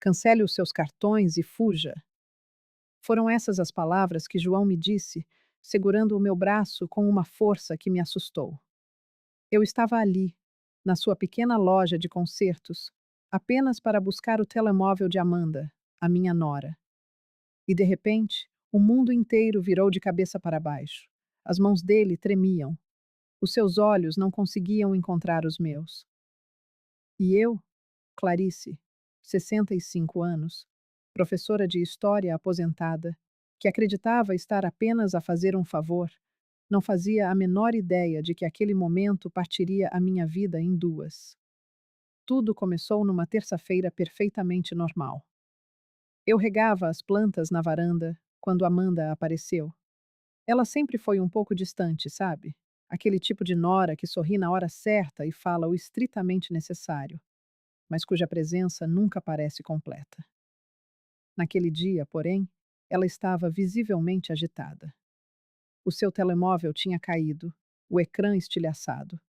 Cancele os seus cartões e fuja. Foram essas as palavras que João me disse, segurando o meu braço com uma força que me assustou. Eu estava ali, na sua pequena loja de concertos, apenas para buscar o telemóvel de Amanda, a minha nora. E de repente, o mundo inteiro virou de cabeça para baixo. As mãos dele tremiam. Os seus olhos não conseguiam encontrar os meus. E eu, Clarice, 65 anos, professora de história aposentada, que acreditava estar apenas a fazer um favor, não fazia a menor ideia de que aquele momento partiria a minha vida em duas. Tudo começou numa terça-feira perfeitamente normal. Eu regava as plantas na varanda quando Amanda apareceu. Ela sempre foi um pouco distante, sabe? Aquele tipo de nora que sorri na hora certa e fala o estritamente necessário, mas cuja presença nunca parece completa. Naquele dia, porém, ela estava visivelmente agitada. O seu telemóvel tinha caído, o ecrã estilhaçado,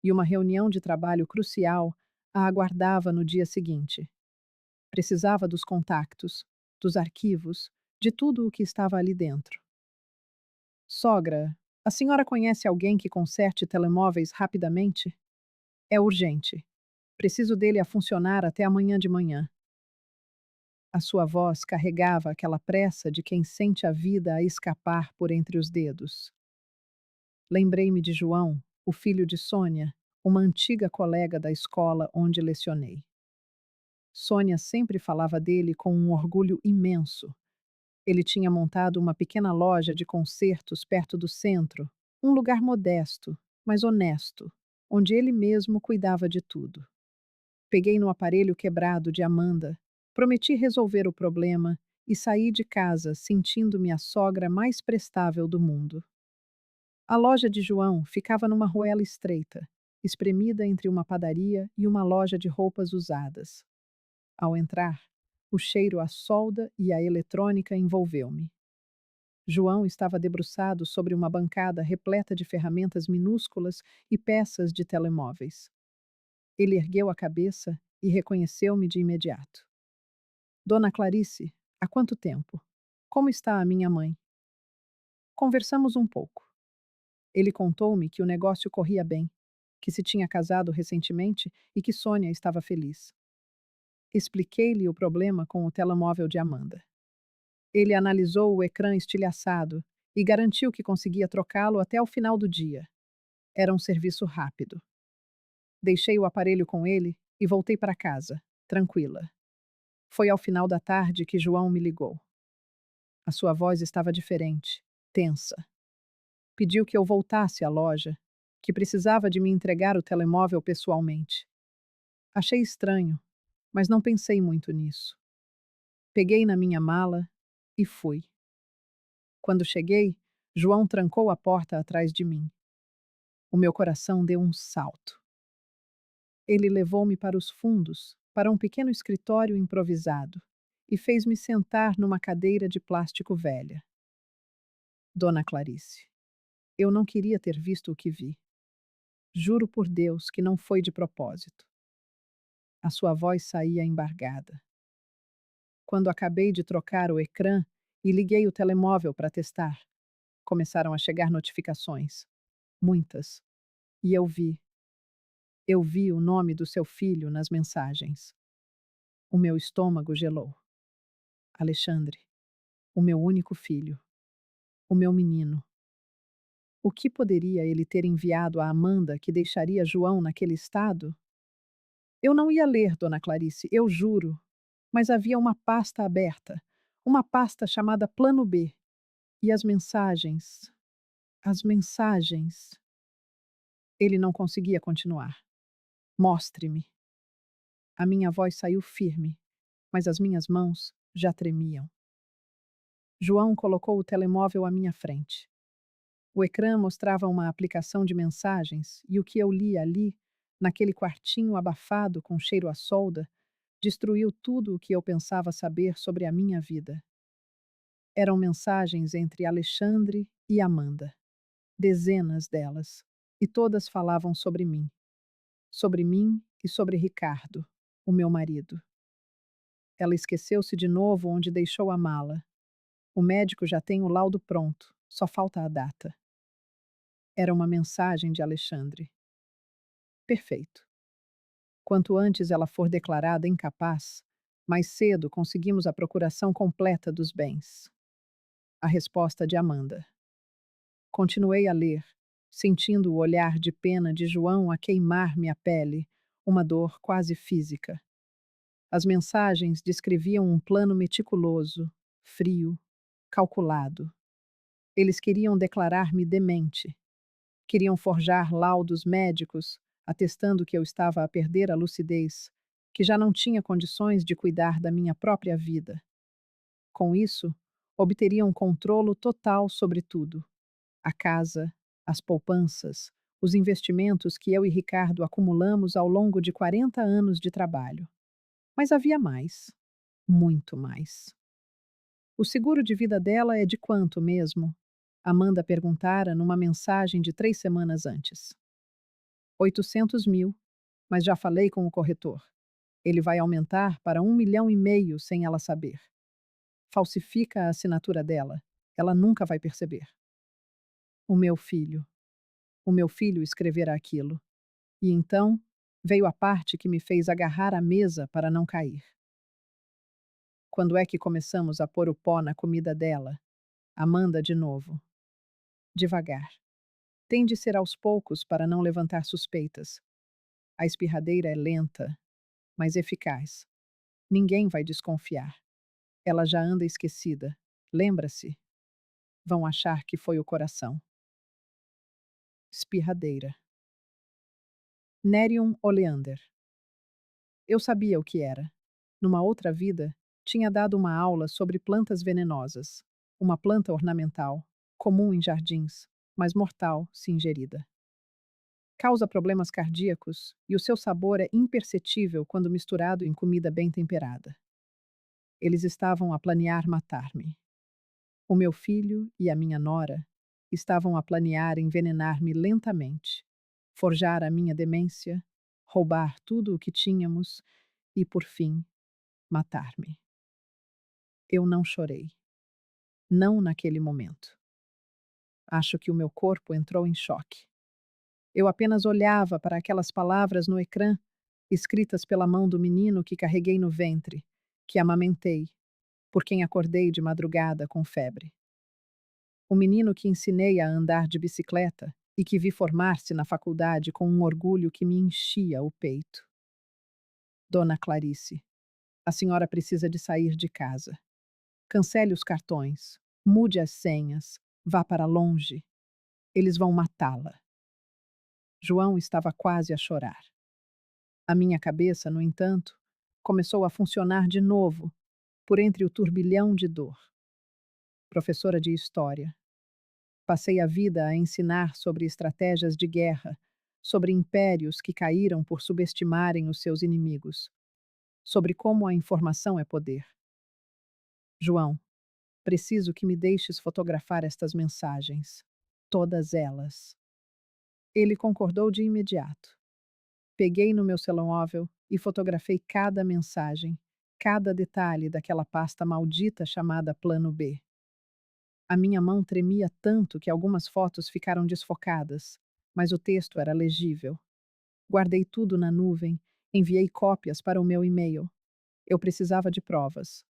e uma reunião de trabalho crucial a aguardava no dia seguinte. Precisava dos contactos, dos arquivos, de tudo o que estava ali dentro. Sogra, a senhora conhece alguém que conserte telemóveis rapidamente? É urgente. Preciso dele a funcionar até amanhã de manhã. A sua voz carregava aquela pressa de quem sente a vida a escapar por entre os dedos. Lembrei-me de João, o filho de Sônia, uma antiga colega da escola onde lecionei. Sônia sempre falava dele com um orgulho imenso. Ele tinha montado uma pequena loja de concertos perto do centro, um lugar modesto, mas honesto, onde ele mesmo cuidava de tudo. Peguei no aparelho quebrado de Amanda, prometi resolver o problema e saí de casa sentindo-me a sogra mais prestável do mundo. A loja de João ficava numa ruela estreita, espremida entre uma padaria e uma loja de roupas usadas. Ao entrar, o cheiro à solda e à eletrônica envolveu-me. João estava debruçado sobre uma bancada repleta de ferramentas minúsculas e peças de telemóveis. Ele ergueu a cabeça e reconheceu-me de imediato. Dona Clarice, há quanto tempo? Como está a minha mãe? Conversamos um pouco. Ele contou-me que o negócio corria bem, que se tinha casado recentemente e que Sônia estava feliz. Expliquei-lhe o problema com o telemóvel de Amanda. Ele analisou o ecrã estilhaçado e garantiu que conseguia trocá-lo até o final do dia. Era um serviço rápido. Deixei o aparelho com ele e voltei para casa, tranquila. Foi ao final da tarde que João me ligou. A sua voz estava diferente, tensa. Pediu que eu voltasse à loja, que precisava de me entregar o telemóvel pessoalmente. Achei estranho, mas não pensei muito nisso. Peguei na minha mala e fui. Quando cheguei, João trancou a porta atrás de mim. O meu coração deu um salto. Ele levou-me para os fundos, para um pequeno escritório improvisado, e fez-me sentar numa cadeira de plástico velha. Dona Clarice, eu não queria ter visto o que vi. Juro por Deus que não foi de propósito. A sua voz saía embargada. Quando acabei de trocar o ecrã e liguei o telemóvel para testar, começaram a chegar notificações. Muitas. E eu vi. Eu vi o nome do seu filho nas mensagens. O meu estômago gelou. Alexandre, o meu único filho. O meu menino. O que poderia ele ter enviado a Amanda que deixaria João naquele estado? Eu não ia ler, Dona Clarice, eu juro. Mas havia uma pasta aberta. Uma pasta chamada Plano B. E as mensagens. As mensagens. Ele não conseguia continuar. Mostre-me. A minha voz saiu firme, mas as minhas mãos já tremiam. João colocou o telemóvel à minha frente. O ecrã mostrava uma aplicação de mensagens e o que eu li ali, naquele quartinho abafado com cheiro a solda, destruiu tudo o que eu pensava saber sobre a minha vida. Eram mensagens entre Alexandre e Amanda. Dezenas delas. E todas falavam sobre mim. Sobre mim e sobre Ricardo, o meu marido. Ela esqueceu-se de novo onde deixou a mala. O médico já tem o laudo pronto, só falta a data. Era uma mensagem de Alexandre. Perfeito. Quanto antes ela for declarada incapaz, mais cedo conseguimos a procuração completa dos bens. A resposta de Amanda. Continuei a ler, sentindo o olhar de pena de João a queimar-me a pele, uma dor quase física. As mensagens descreviam um plano meticuloso, frio, calculado. Eles queriam declarar-me demente. Queriam forjar laudos médicos, atestando que eu estava a perder a lucidez, que já não tinha condições de cuidar da minha própria vida. Com isso, obteriam controlo total sobre tudo: a casa, as poupanças, os investimentos que eu e Ricardo acumulamos ao longo de 40 anos de trabalho. Mas havia mais, muito mais. O seguro de vida dela é de quanto mesmo? Amanda perguntara numa mensagem de 3 semanas antes. 800 mil, mas já falei com o corretor. Ele vai aumentar para 1,5 milhão sem ela saber. Falsifica a assinatura dela. Ela nunca vai perceber. O meu filho. O meu filho escrevera aquilo. E então veio a parte que me fez agarrar a mesa para não cair. Quando é que começamos a pôr o pó na comida dela? Amanda de novo. Devagar. Tem de ser aos poucos para não levantar suspeitas. A espirradeira é lenta, mas eficaz. Ninguém vai desconfiar. Ela já anda esquecida. Lembra-se? Vão achar que foi o coração. Espirradeira. Nerium oleander. Eu sabia o que era. Numa outra vida, tinha dado uma aula sobre plantas venenosas. Uma planta ornamental, comum em jardins, mas mortal se ingerida. Causa problemas cardíacos e o seu sabor é imperceptível quando misturado em comida bem temperada. Eles estavam a planear matar-me. O meu filho e a minha nora estavam a planear envenenar-me lentamente, forjar a minha demência, roubar tudo o que tínhamos e, por fim, matar-me. Eu não chorei. Não naquele momento. Acho que o meu corpo entrou em choque. Eu apenas olhava para aquelas palavras no ecrã, escritas pela mão do menino que carreguei no ventre, que amamentei, por quem acordei de madrugada com febre. O menino que ensinei a andar de bicicleta e que vi formar-se na faculdade com um orgulho que me enchia o peito. Dona Clarice, a senhora precisa de sair de casa. Cancele os cartões, mude as senhas, vá para longe. Eles vão matá-la. João estava quase a chorar. A minha cabeça, no entanto, começou a funcionar de novo, por entre o turbilhão de dor. Professora de História. Passei a vida a ensinar sobre estratégias de guerra, sobre impérios que caíram por subestimarem os seus inimigos, sobre como a informação é poder. João, preciso que me deixes fotografar estas mensagens. Todas elas. Ele concordou de imediato. Peguei no meu telemóvel e fotografei cada mensagem, cada detalhe daquela pasta maldita chamada Plano B. A minha mão tremia tanto que algumas fotos ficaram desfocadas, mas o texto era legível. Guardei tudo na nuvem, enviei cópias para o meu e-mail. Eu precisava de provas.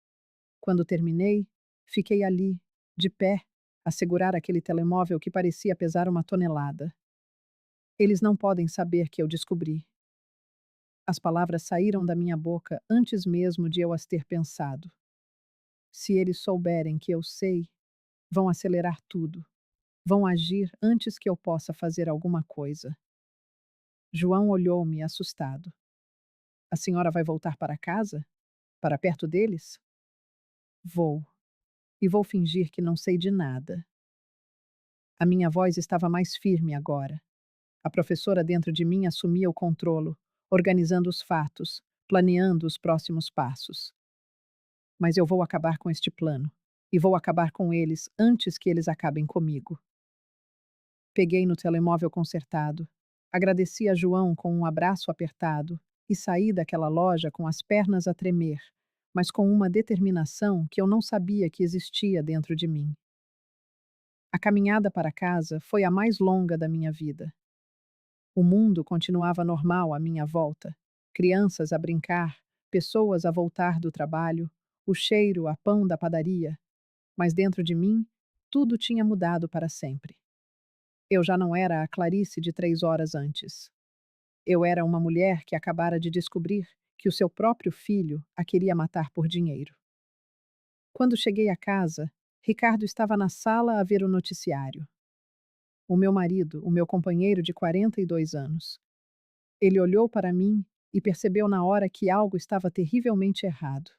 Quando terminei, fiquei ali, de pé, a segurar aquele telemóvel que parecia pesar uma tonelada. Eles não podem saber que eu descobri. As palavras saíram da minha boca antes mesmo de eu as ter pensado. Se eles souberem que eu sei, vão acelerar tudo. Vão agir antes que eu possa fazer alguma coisa. João olhou-me assustado. A senhora vai voltar para casa? Para perto deles? Vou. E vou fingir que não sei de nada. A minha voz estava mais firme agora. A professora dentro de mim assumia o controlo, organizando os fatos, planeando os próximos passos. Mas eu vou acabar com este plano. E vou acabar com eles antes que eles acabem comigo. Peguei no telemóvel consertado, agradeci a João com um abraço apertado e saí daquela loja com as pernas a tremer, mas com uma determinação que eu não sabia que existia dentro de mim. A caminhada para casa foi a mais longa da minha vida. O mundo continuava normal à minha volta. Crianças a brincar, pessoas a voltar do trabalho, o cheiro a pão da padaria. Mas dentro de mim, tudo tinha mudado para sempre. Eu já não era a Clarice de 3 horas antes. Eu era uma mulher que acabara de descobrir que o seu próprio filho a queria matar por dinheiro. Quando cheguei a casa, Ricardo estava na sala a ver o noticiário. O meu marido, o meu companheiro de 42 anos. Ele olhou para mim e percebeu na hora que algo estava terrivelmente errado.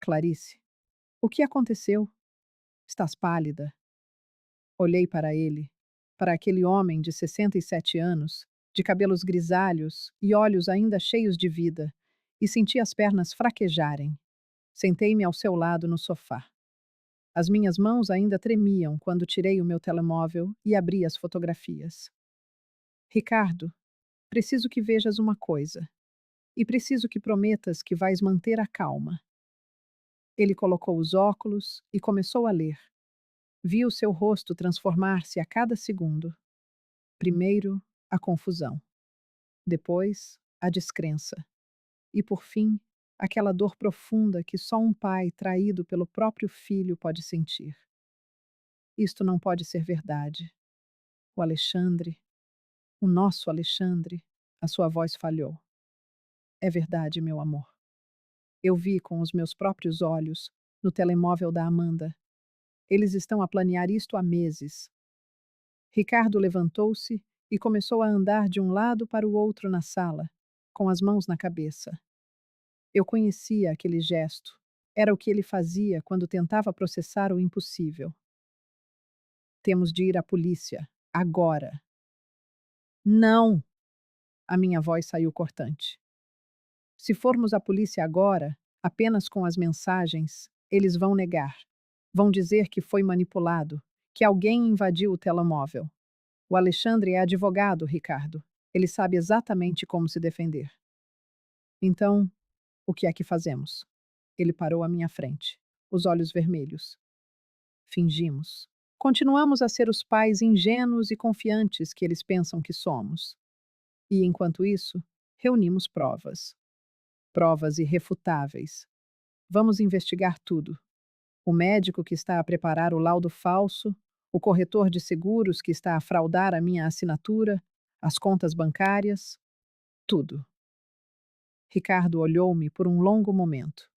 Clarice, o que aconteceu? Estás pálida. Olhei para ele, para aquele homem de 67 anos, de cabelos grisalhos e olhos ainda cheios de vida, e senti as pernas fraquejarem. Sentei-me ao seu lado no sofá. As minhas mãos ainda tremiam quando tirei o meu telemóvel e abri as fotografias. Ricardo, preciso que vejas uma coisa. E preciso que prometas que vais manter a calma. Ele colocou os óculos e começou a ler. Vi o seu rosto transformar-se a cada segundo. Primeiro, a confusão. Depois, a descrença. E, por fim, aquela dor profunda que só um pai traído pelo próprio filho pode sentir. Isto não pode ser verdade. O Alexandre, o nosso Alexandre, a sua voz falhou. É verdade, meu amor. Eu vi com os meus próprios olhos, no telemóvel da Amanda. Eles estão a planear isto há meses. Ricardo levantou-se e começou a andar de um lado para o outro na sala, com as mãos na cabeça. Eu conhecia aquele gesto. Era o que ele fazia quando tentava processar o impossível. Temos de ir à polícia. Agora. Não! A minha voz saiu cortante. Se formos à polícia agora, apenas com as mensagens, eles vão negar. Vão dizer que foi manipulado, que alguém invadiu o telemóvel. O Alexandre é advogado, Ricardo. Ele sabe exatamente como se defender. Então, o que é que fazemos? Ele parou à minha frente, os olhos vermelhos. Fingimos. Continuamos a ser os pais ingênuos e confiantes que eles pensam que somos. E, enquanto isso, reunimos provas. Provas irrefutáveis. Vamos investigar tudo. O médico que está a preparar o laudo falso, o corretor de seguros que está a fraudar a minha assinatura, as contas bancárias, tudo. Ricardo olhou-me por um longo momento.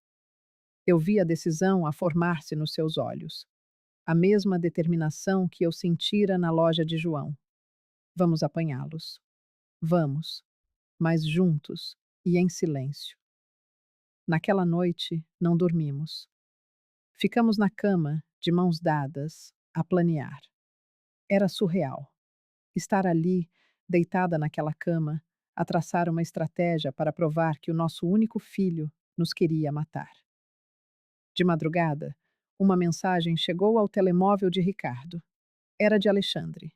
Eu vi a decisão a formar-se nos seus olhos. A mesma determinação que eu sentira na loja de João. Vamos apanhá-los. Vamos, mas juntos e em silêncio. Naquela noite, não dormimos. Ficamos na cama, de mãos dadas, a planear. Era surreal. Estar ali, deitada naquela cama, a traçar uma estratégia para provar que o nosso único filho nos queria matar. De madrugada, uma mensagem chegou ao telemóvel de Ricardo. Era de Alexandre.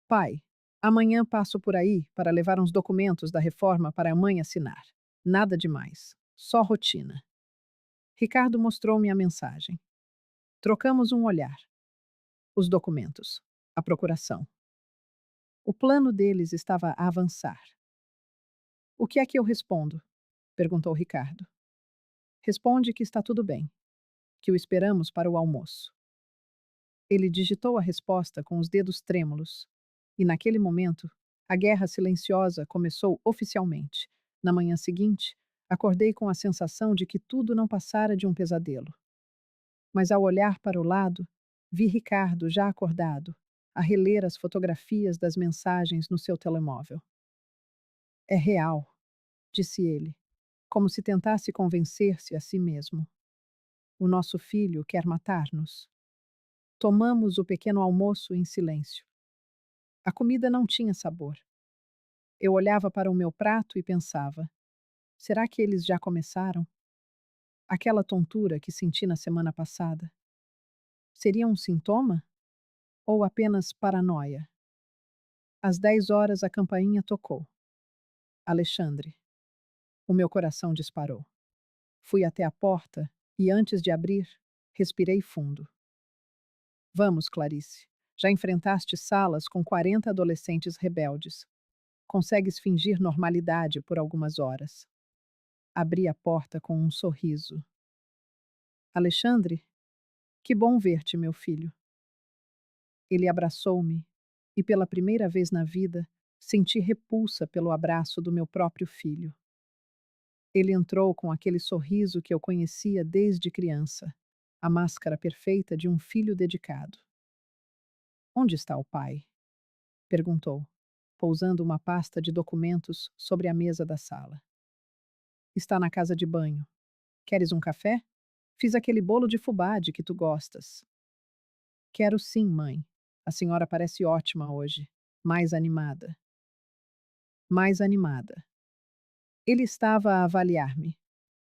Pai, amanhã passo por aí para levar uns documentos da reforma para a mãe assinar. Nada demais. Só rotina. Ricardo mostrou-me a mensagem. Trocamos um olhar. Os documentos. A procuração. O plano deles estava a avançar. O que é que eu respondo? Perguntou Ricardo. Responde que está tudo bem, que o esperamos para o almoço. Ele digitou a resposta com os dedos trêmulos, e naquele momento, a guerra silenciosa começou oficialmente. Na manhã seguinte, acordei com a sensação de que tudo não passara de um pesadelo. Mas ao olhar para o lado, vi Ricardo já acordado, a reler as fotografias das mensagens no seu telemóvel. É real, disse ele, como se tentasse convencer-se a si mesmo. O nosso filho quer matar-nos. Tomamos o pequeno almoço em silêncio. A comida não tinha sabor. Eu olhava para o meu prato e pensava: será que eles já começaram? Aquela tontura que senti na semana passada. Seria um sintoma? Ou apenas paranoia? Às 10 horas a campainha tocou. Alexandre. O meu coração disparou. Fui até a porta e, antes de abrir, respirei fundo. Vamos, Clarice. Já enfrentaste salas com 40 adolescentes rebeldes. Consegues fingir normalidade por algumas horas. Abri a porta com um sorriso. Alexandre, que bom ver-te, meu filho. Ele abraçou-me e, pela primeira vez na vida, senti repulsa pelo abraço do meu próprio filho. Ele entrou com aquele sorriso que eu conhecia desde criança, a máscara perfeita de um filho dedicado. Onde está o pai? Perguntou, pousando uma pasta de documentos sobre a mesa da sala. Está na casa de banho. Queres um café? Fiz aquele bolo de fubá de que tu gostas. Quero sim, mãe. A senhora parece ótima hoje. Mais animada. Mais animada. Ele estava a avaliar-me,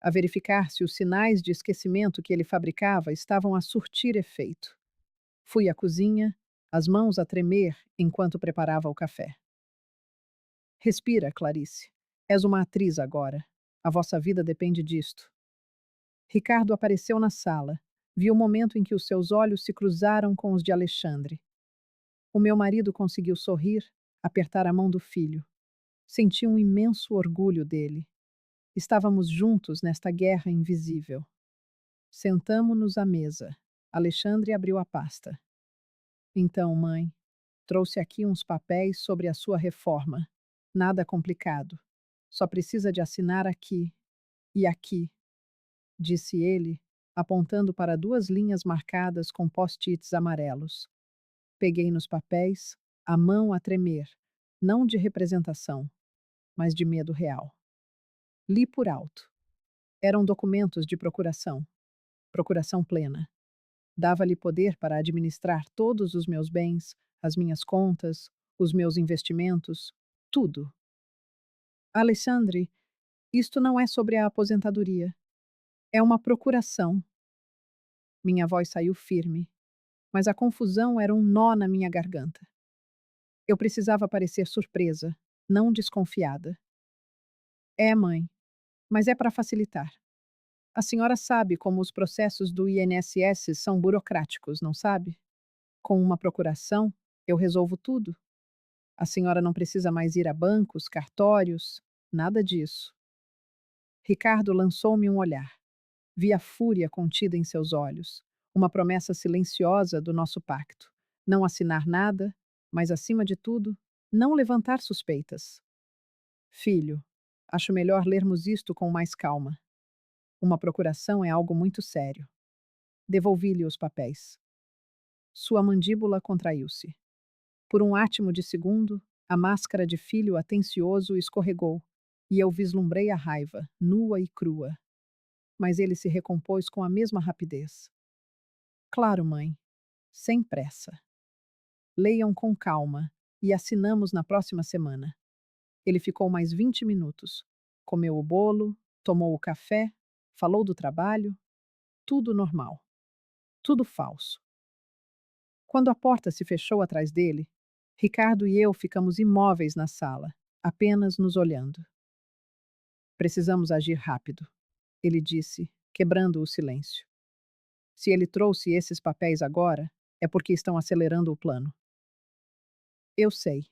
a verificar se os sinais de esquecimento que ele fabricava estavam a surtir efeito. Fui à cozinha, as mãos a tremer enquanto preparava o café. Respira, Clarice. És uma atriz agora. A vossa vida depende disto. Ricardo apareceu na sala. Vi o momento em que os seus olhos se cruzaram com os de Alexandre. O meu marido conseguiu sorrir, apertar a mão do filho. Senti um imenso orgulho dele. Estávamos juntos nesta guerra invisível. Sentamo-nos à mesa. Alexandre abriu a pasta. Então, mãe, trouxe aqui uns papéis sobre a sua reforma. Nada complicado. Só precisa de assinar aqui e aqui, disse ele, apontando para duas linhas marcadas com post-its amarelos. Peguei nos papéis, a mão a tremer, não de representação, mas de medo real. Li por alto. Eram documentos de procuração. Procuração plena. Dava-lhe poder para administrar todos os meus bens, as minhas contas, os meus investimentos, tudo. Alexandre, isto não é sobre a aposentadoria. É uma procuração. Minha voz saiu firme, mas a confusão era um nó na minha garganta. Eu precisava parecer surpresa, não desconfiada. É, mãe, mas é para facilitar. A senhora sabe como os processos do INSS são burocráticos, não sabe? Com uma procuração, eu resolvo tudo. A senhora não precisa mais ir a bancos, cartórios, nada disso. Ricardo lançou-me um olhar. Vi a fúria contida em seus olhos, uma promessa silenciosa do nosso pacto. Não assinar nada, mas, acima de tudo, não levantar suspeitas. Filho, acho melhor lermos isto com mais calma. Uma procuração é algo muito sério. Devolvi-lhe os papéis. Sua mandíbula contraiu-se. Por um átimo de segundo, a máscara de filho atencioso escorregou, e eu vislumbrei a raiva, nua e crua. Mas ele se recompôs com a mesma rapidez. Claro, mãe. Sem pressa. Leiam com calma, e assinamos na próxima semana. Ele ficou mais 20 minutos. Comeu o bolo, tomou o café, falou do trabalho. Tudo normal. Tudo falso. Quando a porta se fechou atrás dele, Ricardo e eu ficamos imóveis na sala, apenas nos olhando. Precisamos agir rápido, ele disse, quebrando o silêncio. Se ele trouxe esses papéis agora, é porque estão acelerando o plano. Eu sei.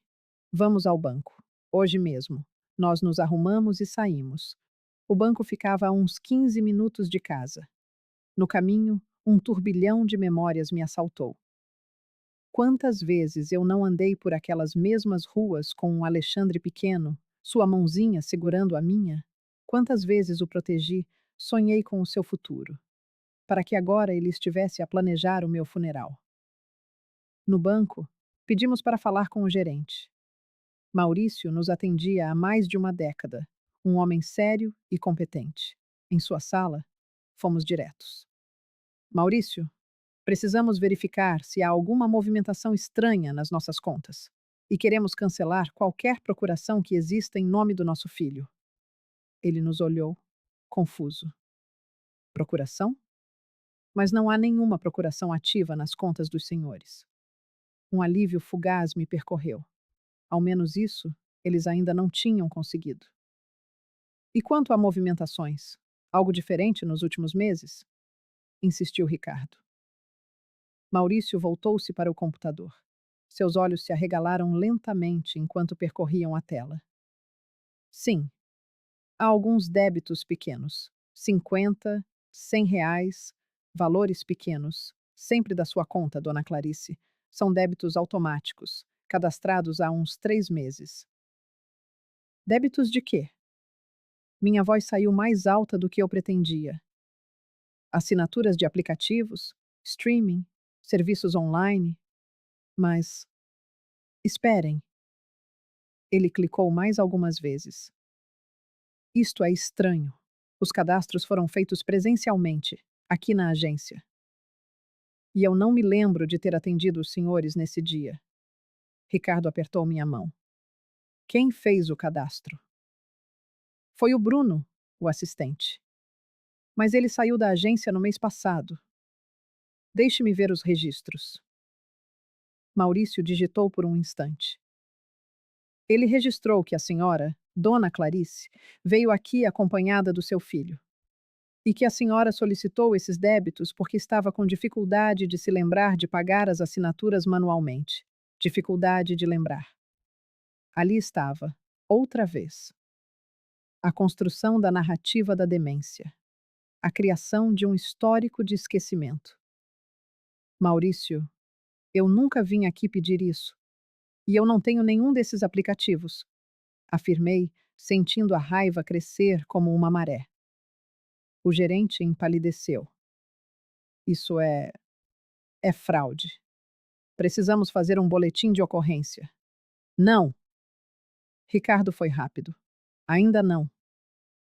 Vamos ao banco. Hoje mesmo. Nós nos arrumamos e saímos. O banco ficava a uns 15 minutos de casa. No caminho, um turbilhão de memórias me assaltou. Quantas vezes eu não andei por aquelas mesmas ruas com um Alexandre pequeno, sua mãozinha segurando a minha? Quantas vezes o protegi, sonhei com o seu futuro, para que agora ele estivesse a planejar o meu funeral. No banco, pedimos para falar com o gerente. Maurício nos atendia há mais de uma década, um homem sério e competente. Em sua sala, fomos diretos. Maurício, precisamos verificar se há alguma movimentação estranha nas nossas contas. E queremos cancelar qualquer procuração que exista em nome do nosso filho. Ele nos olhou, confuso. Procuração? Mas não há nenhuma procuração ativa nas contas dos senhores. Um alívio fugaz me percorreu. Ao menos isso, eles ainda não tinham conseguido. E quanto a movimentações? Algo diferente nos últimos meses? Insistiu Ricardo. Maurício voltou-se para o computador. Seus olhos se arregalaram lentamente enquanto percorriam a tela. Sim, há alguns débitos pequenos. 50, R$ 100, valores pequenos. Sempre da sua conta, dona Clarice. São débitos automáticos, cadastrados há uns 3 meses. Débitos de quê? Minha voz saiu mais alta do que eu pretendia. Assinaturas de aplicativos, streaming, serviços online. Mas, esperem. Ele clicou mais algumas vezes. Isto é estranho. Os cadastros foram feitos presencialmente, aqui na agência. E eu não me lembro de ter atendido os senhores nesse dia. Ricardo apertou minha mão. Quem fez o cadastro? Foi o Bruno, o assistente. Mas ele saiu da agência no mês passado. Deixe-me ver os registros. Maurício digitou por um instante. Ele registrou que a senhora, Dona Clarice, veio aqui acompanhada do seu filho. E que a senhora solicitou esses débitos porque estava com dificuldade de se lembrar de pagar as assinaturas manualmente. Dificuldade de lembrar. Ali estava, outra vez. A construção da narrativa da demência. A criação de um histórico de esquecimento. Maurício, eu nunca vim aqui pedir isso. E eu não tenho nenhum desses aplicativos. Afirmei, sentindo a raiva crescer como uma maré. O gerente empalideceu. Isso é fraude. Precisamos fazer um boletim de ocorrência. Não! Ricardo foi rápido. Ainda não.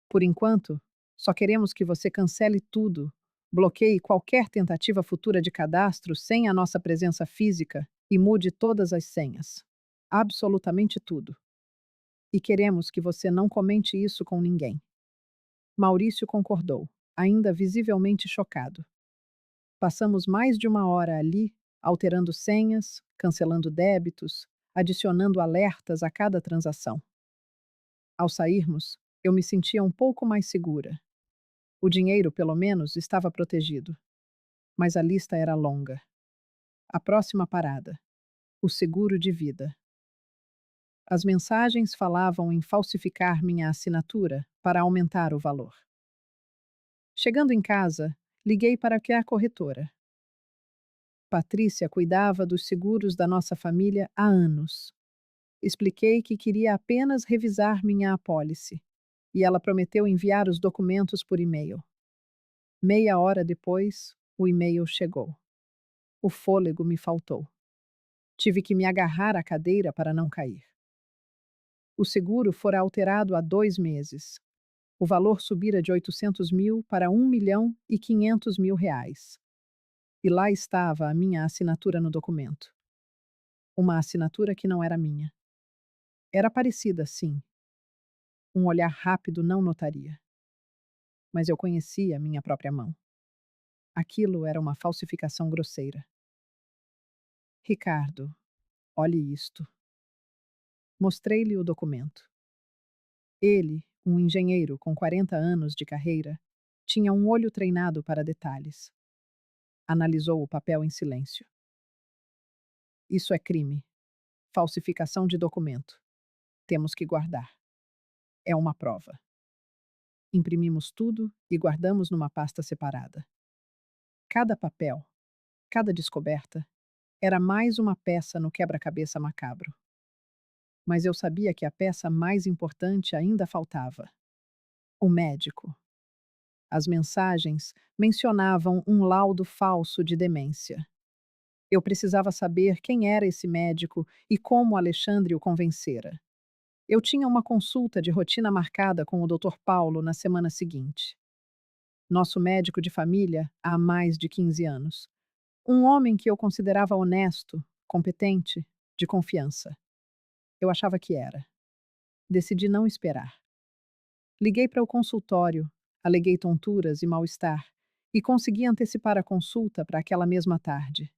Por enquanto, só queremos que você cancele tudo, bloqueie qualquer tentativa futura de cadastro sem a nossa presença física e mude todas as senhas. Absolutamente tudo. E queremos que você não comente isso com ninguém. Maurício concordou, ainda visivelmente chocado. Passamos mais de uma hora ali, alterando senhas, cancelando débitos, adicionando alertas a cada transação. Ao sairmos, eu me sentia um pouco mais segura. O dinheiro, pelo menos, estava protegido. Mas a lista era longa. A próxima parada: o seguro de vida. As mensagens falavam em falsificar minha assinatura para aumentar o valor. Chegando em casa, liguei para a corretora. Patrícia cuidava dos seguros da nossa família há anos. Expliquei que queria apenas revisar minha apólice, e ela prometeu enviar os documentos por e-mail. Meia hora depois, o e-mail chegou. O fôlego me faltou. Tive que me agarrar à cadeira para não cair. O seguro fora alterado há 2 meses. O valor subira de 800 mil para R$ 1.500.000. E lá estava a minha assinatura no documento. Uma assinatura que não era minha. Era parecida, sim. Um olhar rápido não notaria. Mas eu conhecia minha própria mão. Aquilo era uma falsificação grosseira. Ricardo, olhe isto. Mostrei-lhe o documento. Ele, um engenheiro com 40 anos de carreira, tinha um olho treinado para detalhes. Analisou o papel em silêncio. Isso é crime. Falsificação de documento. Temos que guardar. É uma prova. Imprimimos tudo e guardamos numa pasta separada. Cada papel, cada descoberta, era mais uma peça no quebra-cabeça macabro. Mas eu sabia que a peça mais importante ainda faltava. O médico. As mensagens mencionavam um laudo falso de demência. Eu precisava saber quem era esse médico e como Alexandre o convencera. Eu tinha uma consulta de rotina marcada com o Dr. Paulo na semana seguinte. Nosso médico de família há mais de 15 anos. Um homem que eu considerava honesto, competente, de confiança. Eu achava que era. Decidi não esperar. Liguei para o consultório, aleguei tonturas e mal-estar, e consegui antecipar a consulta para aquela mesma tarde.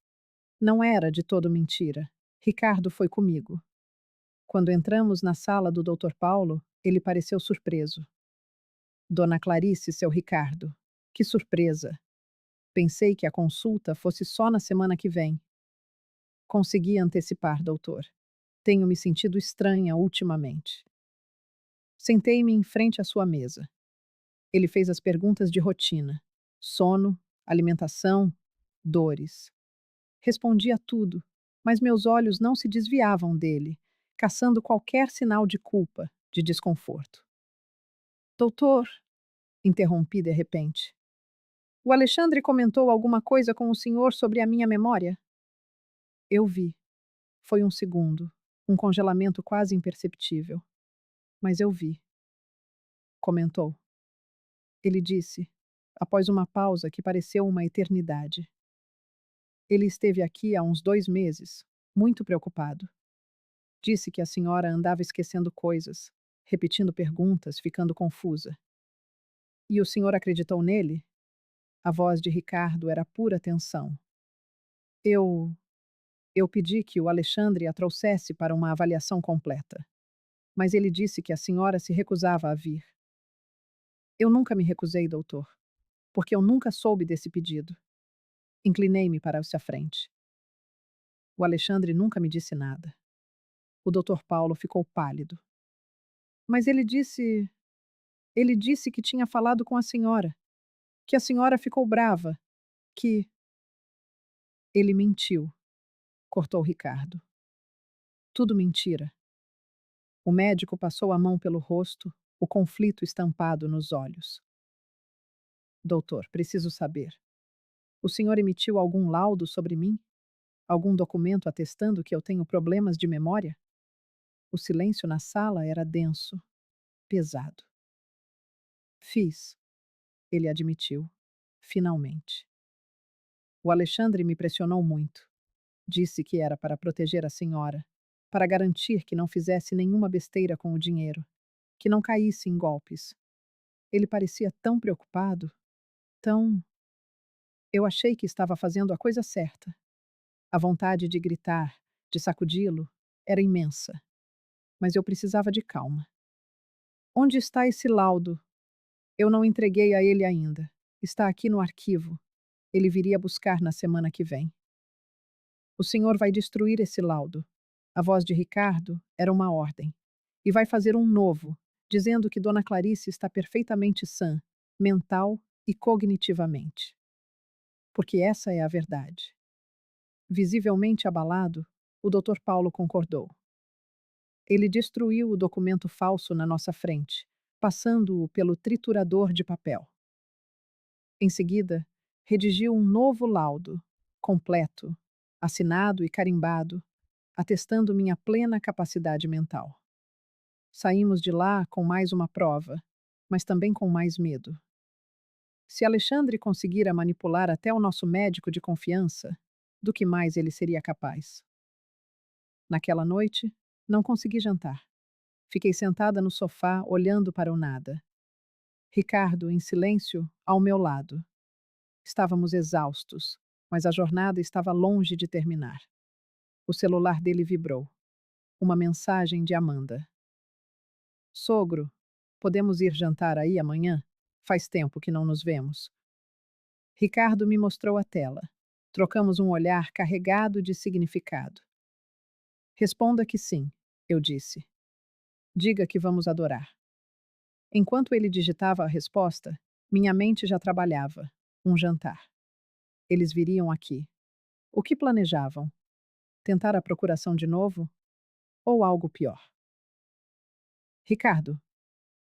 Não era de todo mentira. Ricardo foi comigo. Quando entramos na sala do Dr. Paulo, ele pareceu surpreso. Dona Clarice, seu Ricardo. Que surpresa! Pensei que a consulta fosse só na semana que vem. Consegui antecipar, doutor. Tenho me sentido estranha ultimamente. Sentei-me em frente à sua mesa. Ele fez as perguntas de rotina: sono, alimentação, dores. Respondi a tudo, mas meus olhos não se desviavam dele, caçando qualquer sinal de culpa, de desconforto. Doutor, interrompi de repente. O Alexandre comentou alguma coisa com o senhor sobre a minha memória? Eu vi. Foi um segundo, um congelamento quase imperceptível. Mas eu vi. Comentou. Ele disse, após uma pausa que pareceu uma eternidade. Ele esteve aqui há uns 2 meses, muito preocupado. Disse que a senhora andava esquecendo coisas, repetindo perguntas, ficando confusa. E o senhor acreditou nele? A voz de Ricardo era pura tensão. Eu. Eu pedi que o Alexandre a trouxesse para uma avaliação completa. Mas ele disse que a senhora se recusava a vir. Eu nunca me recusei, doutor, porque eu nunca soube desse pedido. Inclinei-me para a frente. O Alexandre nunca me disse nada. O doutor Paulo ficou pálido. Mas ele disse. Ele disse que tinha falado com a senhora, que a senhora ficou brava, que. Ele mentiu, cortou Ricardo. Tudo mentira. O médico passou a mão pelo rosto, o conflito estampado nos olhos. Doutor, preciso saber. O senhor emitiu algum laudo sobre mim? Algum documento atestando que eu tenho problemas de memória? O silêncio na sala era denso, pesado. Fiz, ele admitiu, finalmente. O Alexandre me pressionou muito. Disse que era para proteger a senhora, para garantir que não fizesse nenhuma besteira com o dinheiro, que não caísse em golpes. Ele parecia tão preocupado, tão. Eu achei que estava fazendo a coisa certa. A vontade de gritar, de sacudi-lo, era imensa. Mas eu precisava de calma. Onde está esse laudo? Eu não entreguei a ele ainda. Está aqui no arquivo. Ele viria buscar na semana que vem. O senhor vai destruir esse laudo. A voz de Ricardo era uma ordem. E vai fazer um novo, dizendo que Dona Clarice está perfeitamente sã, mental e cognitivamente. Porque essa é a verdade. Visivelmente abalado, o Dr. Paulo concordou. Ele destruiu o documento falso na nossa frente, passando-o pelo triturador de papel. Em seguida, redigiu um novo laudo, completo, assinado e carimbado, atestando minha plena capacidade mental. Saímos de lá com mais uma prova, mas também com mais medo. Se Alexandre conseguira manipular até o nosso médico de confiança, do que mais ele seria capaz? Naquela noite, não consegui jantar. Fiquei sentada no sofá, olhando para o nada. Ricardo, em silêncio, ao meu lado. Estávamos exaustos, mas a jornada estava longe de terminar. O celular dele vibrou. Uma mensagem de Amanda. Sogro, podemos ir jantar aí amanhã? Faz tempo que não nos vemos. Ricardo me mostrou a tela. Trocamos um olhar carregado de significado. Responda que sim, eu disse. Diga que vamos adorar. Enquanto ele digitava a resposta, minha mente já trabalhava. Um jantar. Eles viriam aqui. O que planejavam? Tentar a procuração de novo? Ou algo pior? Ricardo,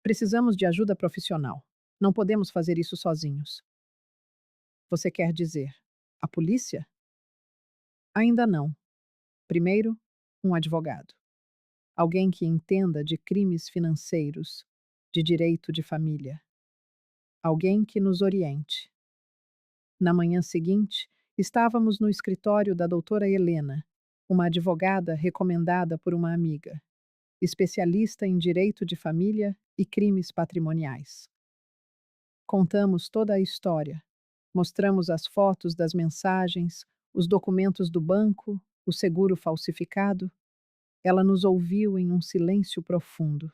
precisamos de ajuda profissional. Não podemos fazer isso sozinhos. Você quer dizer, a polícia? Ainda não. Primeiro, um advogado. Alguém que entenda de crimes financeiros, de direito de família. Alguém que nos oriente. Na manhã seguinte, estávamos no escritório da doutora Helena, uma advogada recomendada por uma amiga, especialista em direito de família e crimes patrimoniais. Contamos toda a história. Mostramos as fotos das mensagens, os documentos do banco, o seguro falsificado. Ela nos ouviu em um silêncio profundo.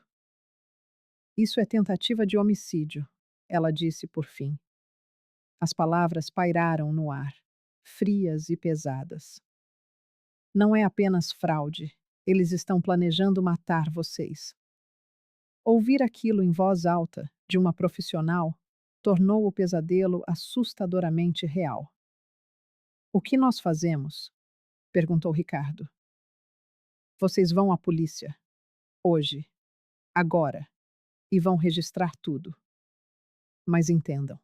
Isso é tentativa de homicídio, ela disse por fim. As palavras pairaram no ar, frias e pesadas. Não é apenas fraude. Eles estão planejando matar vocês. Ouvir aquilo em voz alta, de uma profissional, tornou o pesadelo assustadoramente real. O que nós fazemos? Perguntou Ricardo. Vocês vão à polícia. Hoje. Agora. E vão registrar tudo. Mas entendam.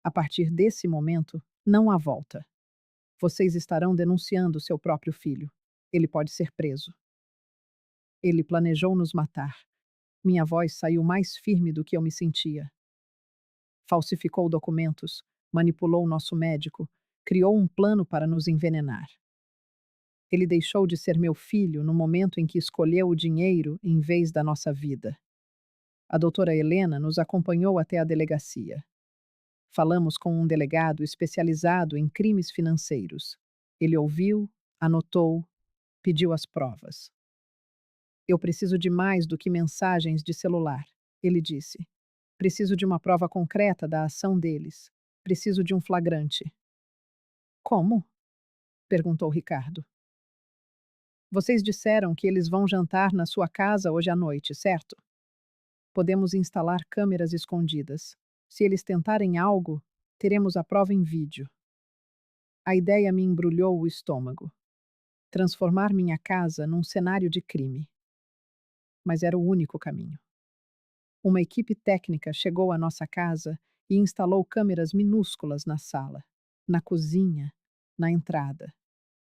A partir desse momento, não há volta. Vocês estarão denunciando seu próprio filho. Ele pode ser preso. Ele planejou nos matar. Minha voz saiu mais firme do que eu me sentia. Falsificou documentos, manipulou nosso médico, criou um plano para nos envenenar. Ele deixou de ser meu filho no momento em que escolheu o dinheiro em vez da nossa vida. A doutora Helena nos acompanhou até a delegacia. Falamos com um delegado especializado em crimes financeiros. Ele ouviu, anotou, pediu as provas. Eu preciso de mais do que mensagens de celular, ele disse. Preciso de uma prova concreta da ação deles. Preciso de um flagrante. Como? Perguntou Ricardo. Vocês disseram que eles vão jantar na sua casa hoje à noite, certo? Podemos instalar câmeras escondidas. Se eles tentarem algo, teremos a prova em vídeo. A ideia me embrulhou o estômago. Transformar minha casa num cenário de crime. Mas era o único caminho. Uma equipe técnica chegou à nossa casa e instalou câmeras minúsculas na sala, na cozinha, na entrada,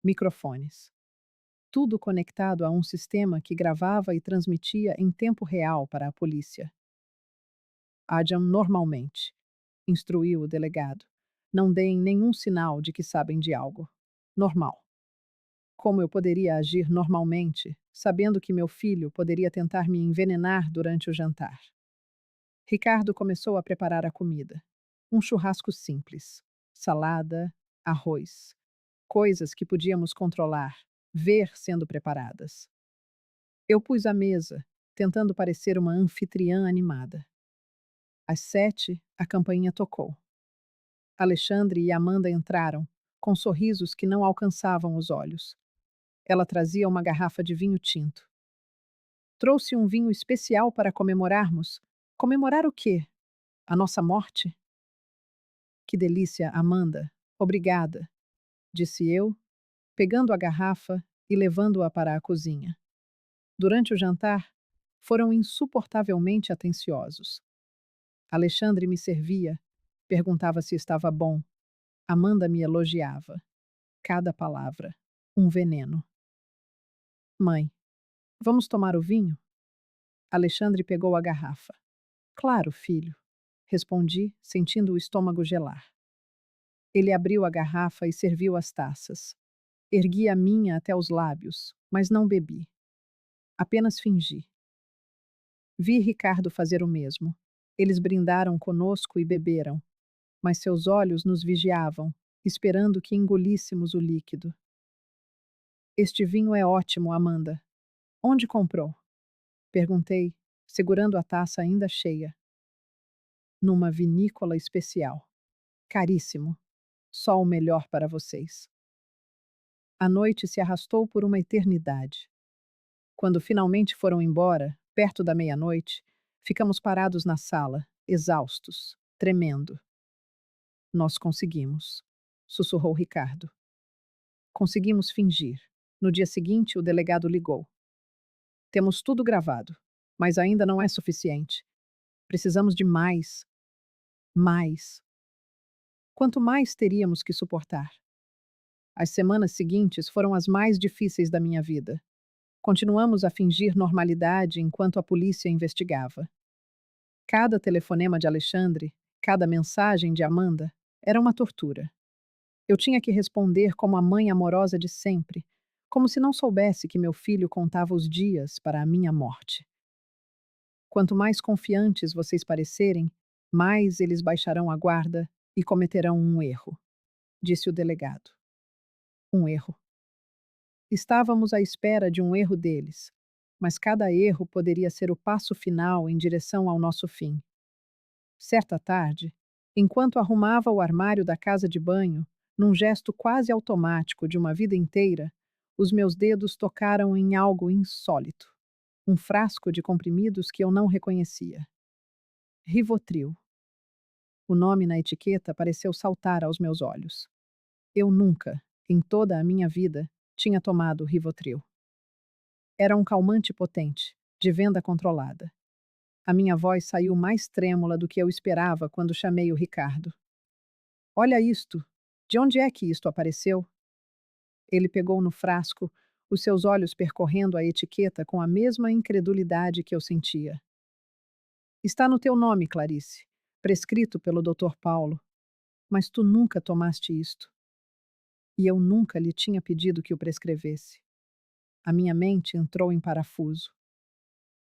microfones. Tudo conectado a um sistema que gravava e transmitia em tempo real para a polícia. Ajam normalmente, instruiu o delegado. Não deem nenhum sinal de que sabem de algo. Normal. Como eu poderia agir normalmente, sabendo que meu filho poderia tentar me envenenar durante o jantar? Ricardo começou a preparar a comida. Um churrasco simples. Salada, arroz. Coisas que podíamos controlar, ver sendo preparadas. Eu pus a mesa, tentando parecer uma anfitriã animada. Às 7, a campainha tocou. Alexandre e Amanda entraram, com sorrisos que não alcançavam os olhos. Ela trazia uma garrafa de vinho tinto. Trouxe um vinho especial para comemorarmos. Comemorar o quê? A nossa morte? Que delícia, Amanda. Obrigada, disse eu, pegando a garrafa e levando-a para a cozinha. Durante o jantar, foram insuportavelmente atenciosos. Alexandre me servia, perguntava se estava bom. Amanda me elogiava. Cada palavra, um veneno. Mãe, vamos tomar o vinho? Alexandre pegou a garrafa. Claro, filho, respondi, sentindo o estômago gelar. Ele abriu a garrafa e serviu as taças. Ergui a minha até os lábios, mas não bebi. Apenas fingi. Vi Ricardo fazer o mesmo. Eles brindaram conosco e beberam, mas seus olhos nos vigiavam, esperando que engolíssemos o líquido. Este vinho é ótimo, Amanda. Onde comprou? Perguntei, segurando a taça ainda cheia. Numa vinícola especial. Caríssimo. Só o melhor para vocês. A noite se arrastou por uma eternidade. Quando finalmente foram embora, perto da meia-noite, ficamos parados na sala, exaustos, tremendo. Nós conseguimos, sussurrou Ricardo. Conseguimos fingir. No dia seguinte, o delegado ligou. Temos tudo gravado, mas ainda não é suficiente. Precisamos de mais. Mais. Quanto mais teríamos que suportar? As semanas seguintes foram as mais difíceis da minha vida. Continuamos a fingir normalidade enquanto a polícia investigava. Cada telefonema de Alexandre, cada mensagem de Amanda, era uma tortura. Eu tinha que responder como a mãe amorosa de sempre, como se não soubesse que meu filho contava os dias para a minha morte. Quanto mais confiantes vocês parecerem, mais eles baixarão a guarda e cometerão um erro, disse o delegado. Um erro. Estávamos à espera de um erro deles, mas cada erro poderia ser o passo final em direção ao nosso fim. Certa tarde, enquanto arrumava o armário da casa de banho, num gesto quase automático de uma vida inteira, os meus dedos tocaram em algo insólito. Um frasco de comprimidos que eu não reconhecia. Rivotril. O nome na etiqueta pareceu saltar aos meus olhos. Eu nunca, em toda a minha vida, tinha tomado Rivotril. Era um calmante potente, de venda controlada. A minha voz saiu mais trêmula do que eu esperava quando chamei o Ricardo. Olha isto! De onde é que isto apareceu? Ele pegou no frasco, os seus olhos percorrendo a etiqueta com a mesma incredulidade que eu sentia. Está no teu nome, Clarice, prescrito pelo Dr. Paulo. Mas tu nunca tomaste isto. E eu nunca lhe tinha pedido que o prescrevesse. A minha mente entrou em parafuso.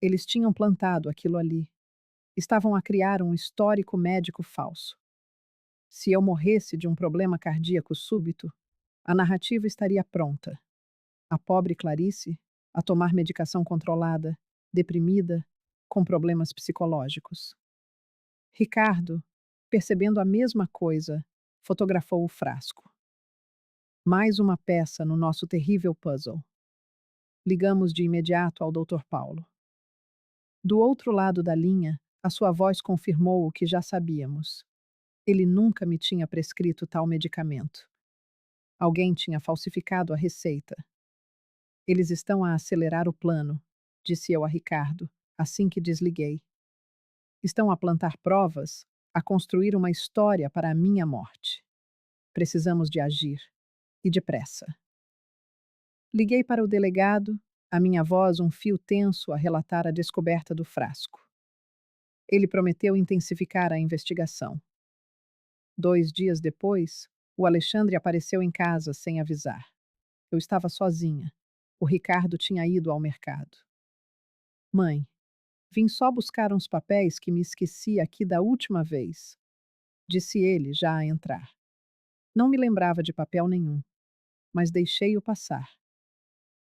Eles tinham plantado aquilo ali. Estavam a criar um histórico médico falso. Se eu morresse de um problema cardíaco súbito, a narrativa estaria pronta. A pobre Clarice, a tomar medicação controlada, deprimida, com problemas psicológicos. Ricardo, percebendo a mesma coisa, fotografou o frasco. Mais uma peça no nosso terrível puzzle. Ligamos de imediato ao Dr. Paulo. Do outro lado da linha, a sua voz confirmou o que já sabíamos. Ele nunca me tinha prescrito tal medicamento. Alguém tinha falsificado a receita. Eles estão a acelerar o plano, disse eu a Ricardo, assim que desliguei. Estão a plantar provas, a construir uma história para a minha morte. Precisamos de agir. E depressa. Liguei para o delegado, a minha voz um fio tenso a relatar a descoberta do frasco. Ele prometeu intensificar a investigação. 2 dias depois, o Alexandre apareceu em casa sem avisar. Eu estava sozinha. O Ricardo tinha ido ao mercado. Mãe, vim só buscar uns papéis que me esqueci aqui da última vez, disse ele já a entrar. Não me lembrava de papel nenhum, mas deixei-o passar.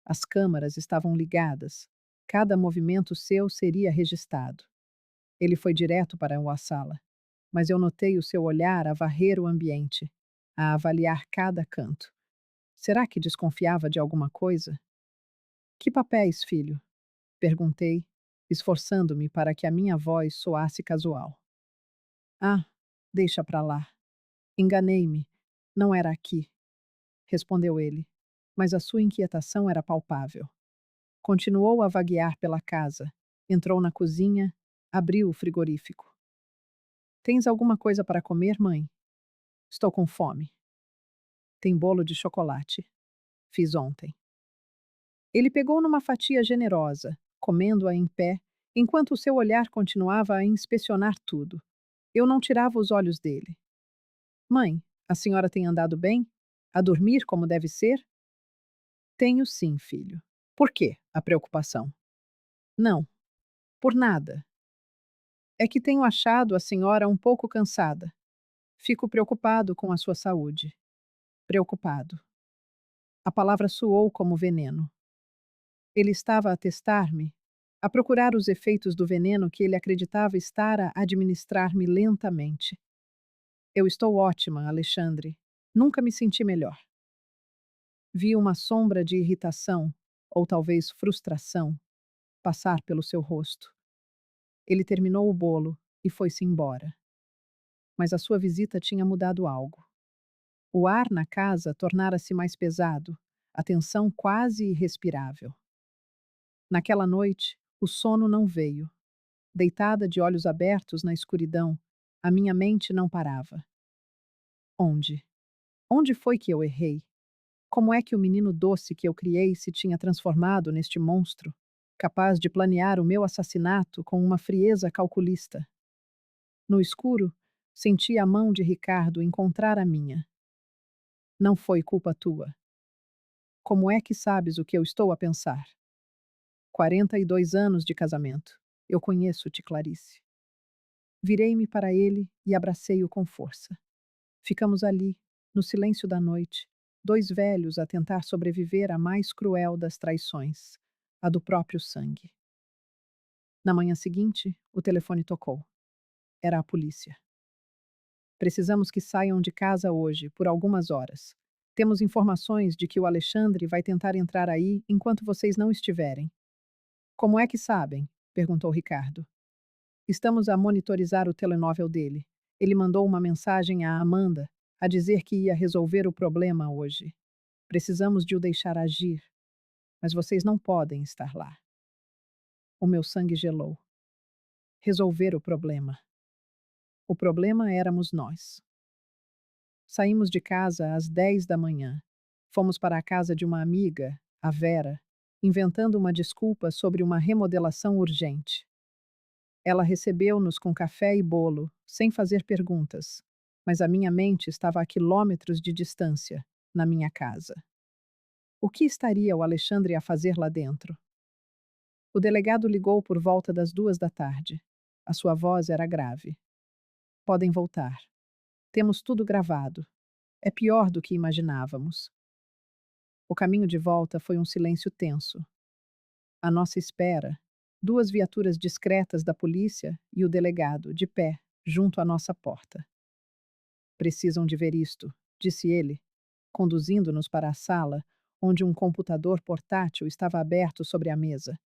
As câmaras estavam ligadas. Cada movimento seu seria registrado. Ele foi direto para a sala, mas eu notei o seu olhar a varrer o ambiente, a avaliar cada canto. Será que desconfiava de alguma coisa? Que papéis, filho? Perguntei, esforçando-me para que a minha voz soasse casual. Ah, deixa pra lá. Enganei-me. Não era aqui, respondeu ele, mas a sua inquietação era palpável. Continuou a vaguear pela casa, entrou na cozinha, abriu o frigorífico. Tens alguma coisa para comer, mãe? Estou com fome. Tem bolo de chocolate. Fiz ontem. Ele pegou numa fatia generosa, comendo-a em pé, enquanto o seu olhar continuava a inspecionar tudo. Eu não tirava os olhos dele. Mãe, a senhora tem andado bem? A dormir como deve ser? Tenho sim, filho. Por quê a preocupação? Não, por nada. É que tenho achado a senhora um pouco cansada. Fico preocupado com a sua saúde. Preocupado. A palavra soou como veneno. Ele estava a testar-me, a procurar os efeitos do veneno que ele acreditava estar a administrar-me lentamente. Eu estou ótima, Alexandre. Nunca me senti melhor. Vi uma sombra de irritação, ou talvez frustração, passar pelo seu rosto. Ele terminou o bolo e foi-se embora. Mas a sua visita tinha mudado algo. O ar na casa tornara-se mais pesado, a tensão quase irrespirável. Naquela noite, o sono não veio. Deitada de olhos abertos na escuridão, a minha mente não parava. Onde? Onde foi que eu errei? Como é que o menino doce que eu criei se tinha transformado neste monstro, capaz de planear o meu assassinato com uma frieza calculista? No escuro, senti a mão de Ricardo encontrar a minha. Não foi culpa tua. Como é que sabes o que eu estou a pensar? 42 anos de casamento. Eu conheço-te, Clarice. Virei-me para ele e abracei-o com força. Ficamos ali, no silêncio da noite, dois velhos a tentar sobreviver à mais cruel das traições. a do próprio sangue. Na manhã seguinte, o telefone tocou. Era a polícia. Precisamos que saiam de casa hoje, por algumas horas. Temos informações de que o Alexandre vai tentar entrar aí enquanto vocês não estiverem. Como é que sabem? Perguntou Ricardo. Estamos a monitorizar o telemóvel dele. Ele mandou uma mensagem à Amanda a dizer que ia resolver o problema hoje. Precisamos de o deixar agir, mas vocês não podem estar lá. O meu sangue gelou. Resolver o problema. O problema éramos nós. Saímos de casa às 10 da manhã. Fomos para a casa de uma amiga, a Vera, inventando uma desculpa sobre uma remodelação urgente. Ela recebeu-nos com café e bolo, sem fazer perguntas, mas a minha mente estava a quilômetros de distância, na minha casa. O que estaria o Alexandre a fazer lá dentro? O delegado ligou por volta das 2 da tarde. A sua voz era grave. Podem voltar. Temos tudo gravado. É pior do que imaginávamos. O caminho de volta foi um silêncio tenso. À nossa espera, 2 viaturas discretas da polícia e o delegado, de pé, junto à nossa porta. Precisam de ver isto, disse ele, conduzindo-nos para a sala, onde um computador portátil estava aberto sobre a mesa.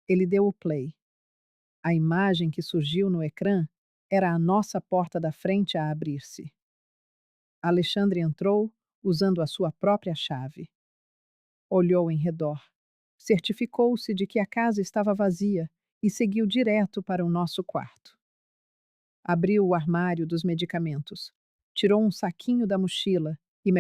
Ele deu o play. A imagem que surgiu no ecrã era a nossa porta da frente a abrir-se. Alexandre entrou, usando a sua própria chave. Olhou em redor. Certificou-se de que a casa estava vazia e seguiu direto para o nosso quarto. Abriu o armário dos medicamentos. Tirou um saquinho da mochila e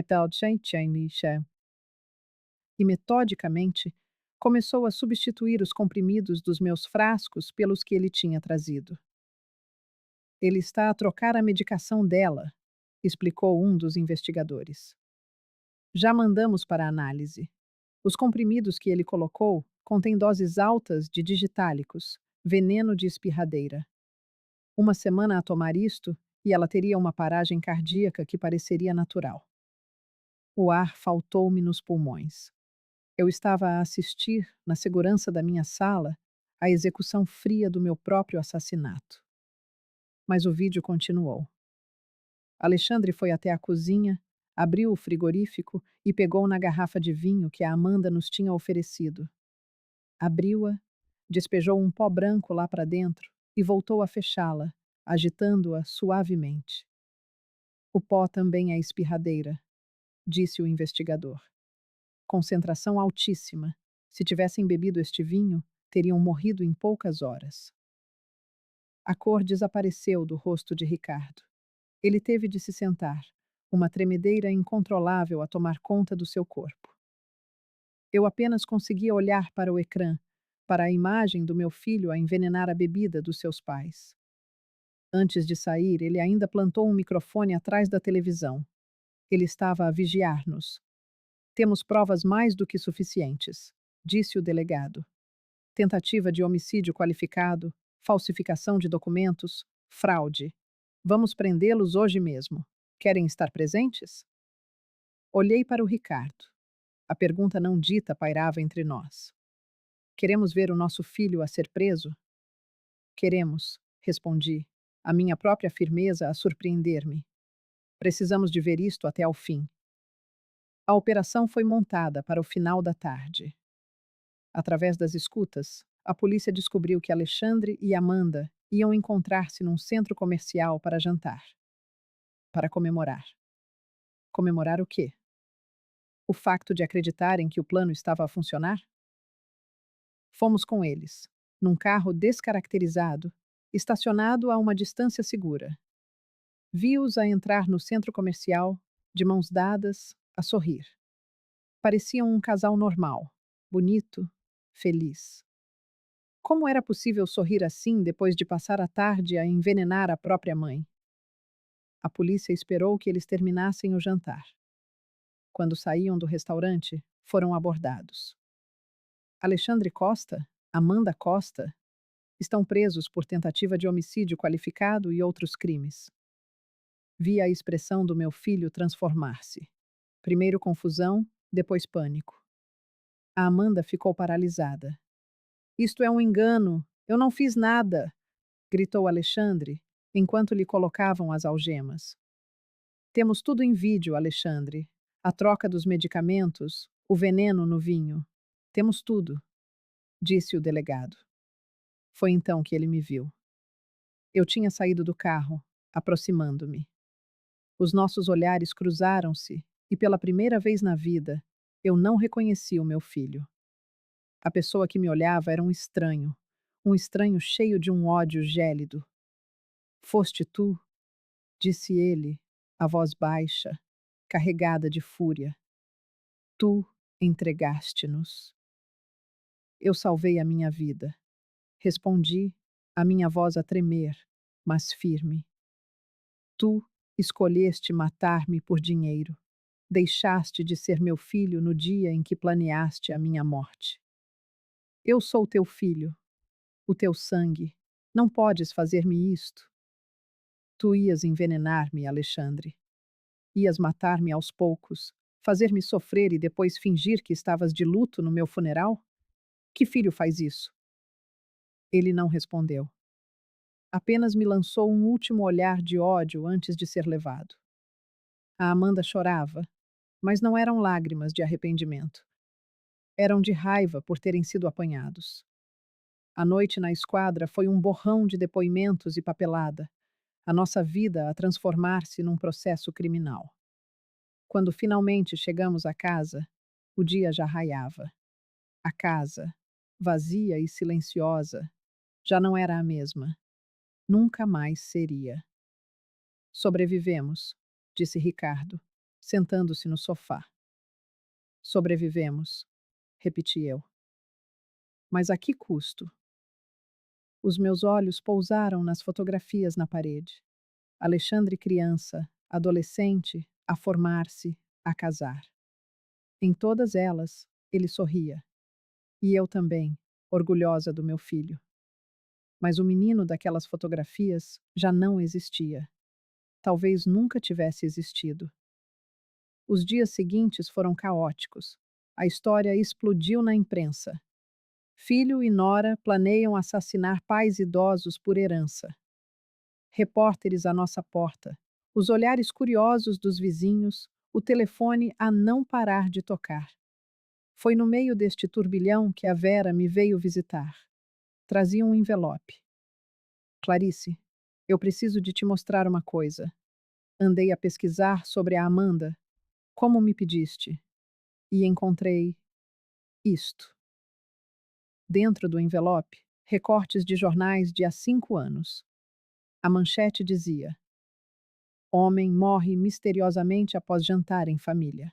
metodicamente começou a substituir os comprimidos dos meus frascos pelos que ele tinha trazido. Ele está a trocar a medicação dela, explicou um dos investigadores. Já mandamos para análise. Os comprimidos que ele colocou contêm doses altas de digitálicos, veneno de espirradeira. Uma semana a tomar isto e ela teria uma paragem cardíaca que pareceria natural. O ar faltou-me nos pulmões. Eu estava a assistir, na segurança da minha sala, à execução fria do meu próprio assassinato. Mas o vídeo continuou. Alexandre foi até a cozinha, abriu o frigorífico e pegou na garrafa de vinho que a Amanda nos tinha oferecido. Abriu-a, despejou um pó branco lá para dentro e voltou a fechá-la, agitando-a suavemente. O pó também é espirradeira, disse o investigador. Concentração altíssima. Se tivessem bebido este vinho, teriam morrido em poucas horas. A cor desapareceu do rosto de Ricardo. Ele teve de se sentar, uma tremedeira incontrolável a tomar conta do seu corpo. Eu apenas conseguia olhar para o ecrã, para a imagem do meu filho a envenenar a bebida dos seus pais. Antes de sair, ele ainda plantou um microfone atrás da televisão. Ele estava a vigiar-nos. Temos provas mais do que suficientes, disse o delegado. Tentativa de homicídio qualificado, falsificação de documentos, fraude. Vamos prendê-los hoje mesmo. Querem estar presentes? Olhei para o Ricardo. A pergunta não dita pairava entre nós. Queremos ver o nosso filho a ser preso? Queremos, respondi, a minha própria firmeza a surpreender-me. Precisamos de ver isto até ao fim. A operação foi montada para o final da tarde. Através das escutas, a polícia descobriu que Alexandre e Amanda iam encontrar-se num centro comercial para jantar. Para comemorar. Comemorar o quê? O facto de acreditarem que o plano estava a funcionar? Fomos com eles, num carro descaracterizado, estacionado a uma distância segura. Vi-os a entrar no centro comercial, de mãos dadas, a sorrir. Pareciam um casal normal, bonito, feliz. Como era possível sorrir assim depois de passar a tarde a envenenar a própria mãe? A polícia esperou que eles terminassem o jantar. Quando saíam do restaurante, foram abordados. Alexandre Costa, Amanda Costa, estão presos por tentativa de homicídio qualificado e outros crimes. Vi a expressão do meu filho transformar-se. Primeiro confusão, depois pânico. A Amanda ficou paralisada, Isto é um engano. Eu não fiz nada, gritou Alexandre, enquanto lhe colocavam as algemas. Temos tudo em vídeo, Alexandre. A troca dos medicamentos, o veneno no vinho. Temos tudo, disse o delegado. Foi então que ele me viu. Eu tinha saído do carro, aproximando-me. Os nossos olhares cruzaram-se e, pela primeira vez na vida, eu não reconheci o meu filho. A pessoa que me olhava era um estranho cheio de um ódio gélido. Foste tu, disse ele, a voz baixa, carregada de fúria. Tu entregaste-nos. Eu salvei a minha vida. Respondi, a minha voz a tremer, mas firme. Tu escolheste matar-me por dinheiro. Deixaste de ser meu filho no dia em que planeaste a minha morte. Eu sou teu filho, o teu sangue. Não podes fazer-me isto. Tu ias envenenar-me, Alexandre. Ias matar-me aos poucos, fazer-me sofrer e depois fingir que estavas de luto no meu funeral? Que filho faz isso? Ele não respondeu. Apenas me lançou um último olhar de ódio antes de ser levado. A Amanda chorava, mas não eram lágrimas de arrependimento. Eram de raiva por terem sido apanhados. A noite na esquadra foi um borrão de depoimentos e papelada, a nossa vida a transformar-se num processo criminal. Quando finalmente chegamos à casa, o dia já raiava. A casa, vazia e silenciosa, já não era a mesma. Nunca mais seria. Sobrevivemos, disse Ricardo, sentando-se no sofá. Sobrevivemos, repeti eu. Mas a que custo? Os meus olhos pousaram nas fotografias na parede. Alexandre criança, adolescente, a formar-se, a casar. Em todas elas, ele sorria. E eu também, orgulhosa do meu filho. Mas o menino daquelas fotografias já não existia. Talvez nunca tivesse existido. Os dias seguintes foram caóticos. A história explodiu na imprensa. Filho e nora planeiam assassinar pais idosos por herança. Repórteres à nossa porta, os olhares curiosos dos vizinhos, o telefone a não parar de tocar. Foi no meio deste turbilhão que a Vera me veio visitar. Trazia um envelope. Clarice, eu preciso de te mostrar uma coisa. Andei a pesquisar sobre a Amanda, como me pediste, e encontrei isto. Dentro do envelope, recortes de jornais de há 5 anos. A manchete dizia: Homem morre misteriosamente após jantar em família.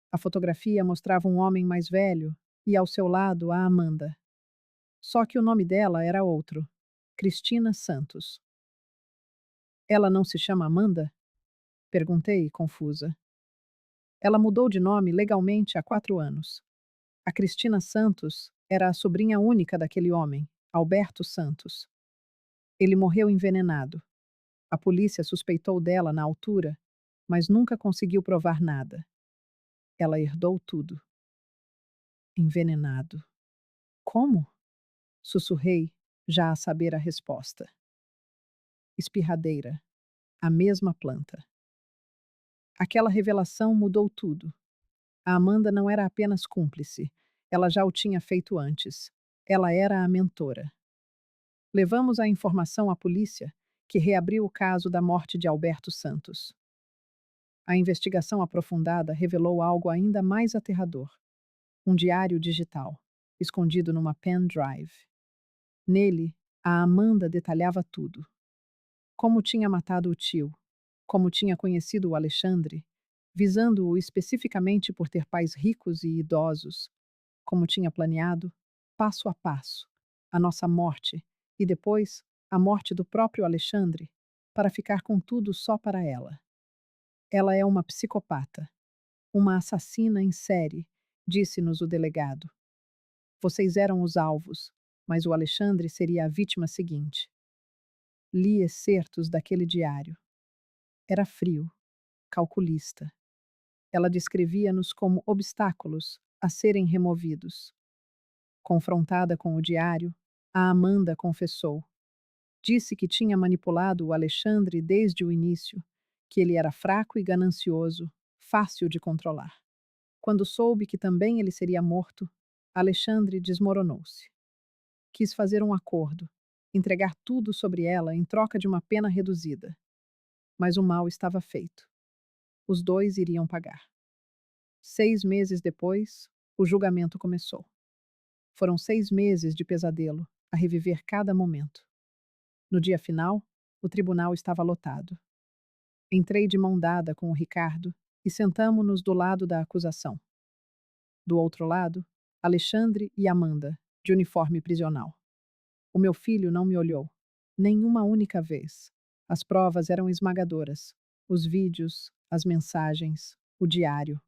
A fotografia mostrava um homem mais velho e, ao seu lado, a Amanda. Só que o nome dela era outro: Cristina Santos. Ela não se chama Amanda? Perguntei, confusa. Ela mudou de nome legalmente há 4 anos. A Cristina Santos era a sobrinha única daquele homem, Alberto Santos. Ele morreu envenenado. A polícia suspeitou dela na altura, mas nunca conseguiu provar nada. Ela herdou tudo. Envenenado. Como? Sussurrei, já a saber a resposta. Espirradeira. A mesma planta. Aquela revelação mudou tudo. A Amanda não era apenas cúmplice, ela já o tinha feito antes. Ela era a mentora. Levamos a informação à polícia, que reabriu o caso da morte de Alberto Santos. A investigação aprofundada revelou algo ainda mais aterrador: um diário digital, escondido numa pen drive. Nele, a Amanda detalhava tudo. Como tinha matado o tio, como tinha conhecido o Alexandre, visando-o especificamente por ter pais ricos e idosos, como tinha planeado, passo a passo, a nossa morte e depois a morte do próprio Alexandre, para ficar com tudo só para ela. Ela é uma psicopata, uma assassina em série, disse-nos o delegado. Vocês eram os alvos, mas o Alexandre seria a vítima seguinte. Li excertos daquele diário. Era frio, calculista. Ela descrevia-nos como obstáculos a serem removidos. Confrontada com o diário, a Amanda confessou. Disse que tinha manipulado o Alexandre desde o início, que ele era fraco e ganancioso, fácil de controlar. Quando soube que também ele seria morto, Alexandre desmoronou-se. Quis fazer um acordo, entregar tudo sobre ela em troca de uma pena reduzida. Mas o mal estava feito. Os dois iriam pagar. 6 meses depois, o julgamento começou. Foram 6 meses de pesadelo, a reviver cada momento. No dia final, o tribunal estava lotado. Entrei de mão dada com o Ricardo e sentamo-nos do lado da acusação. Do outro lado, Alexandre e Amanda, de uniforme prisional. O meu filho não me olhou. Nenhuma única vez. As provas eram esmagadoras. Os vídeos, as mensagens, o diário.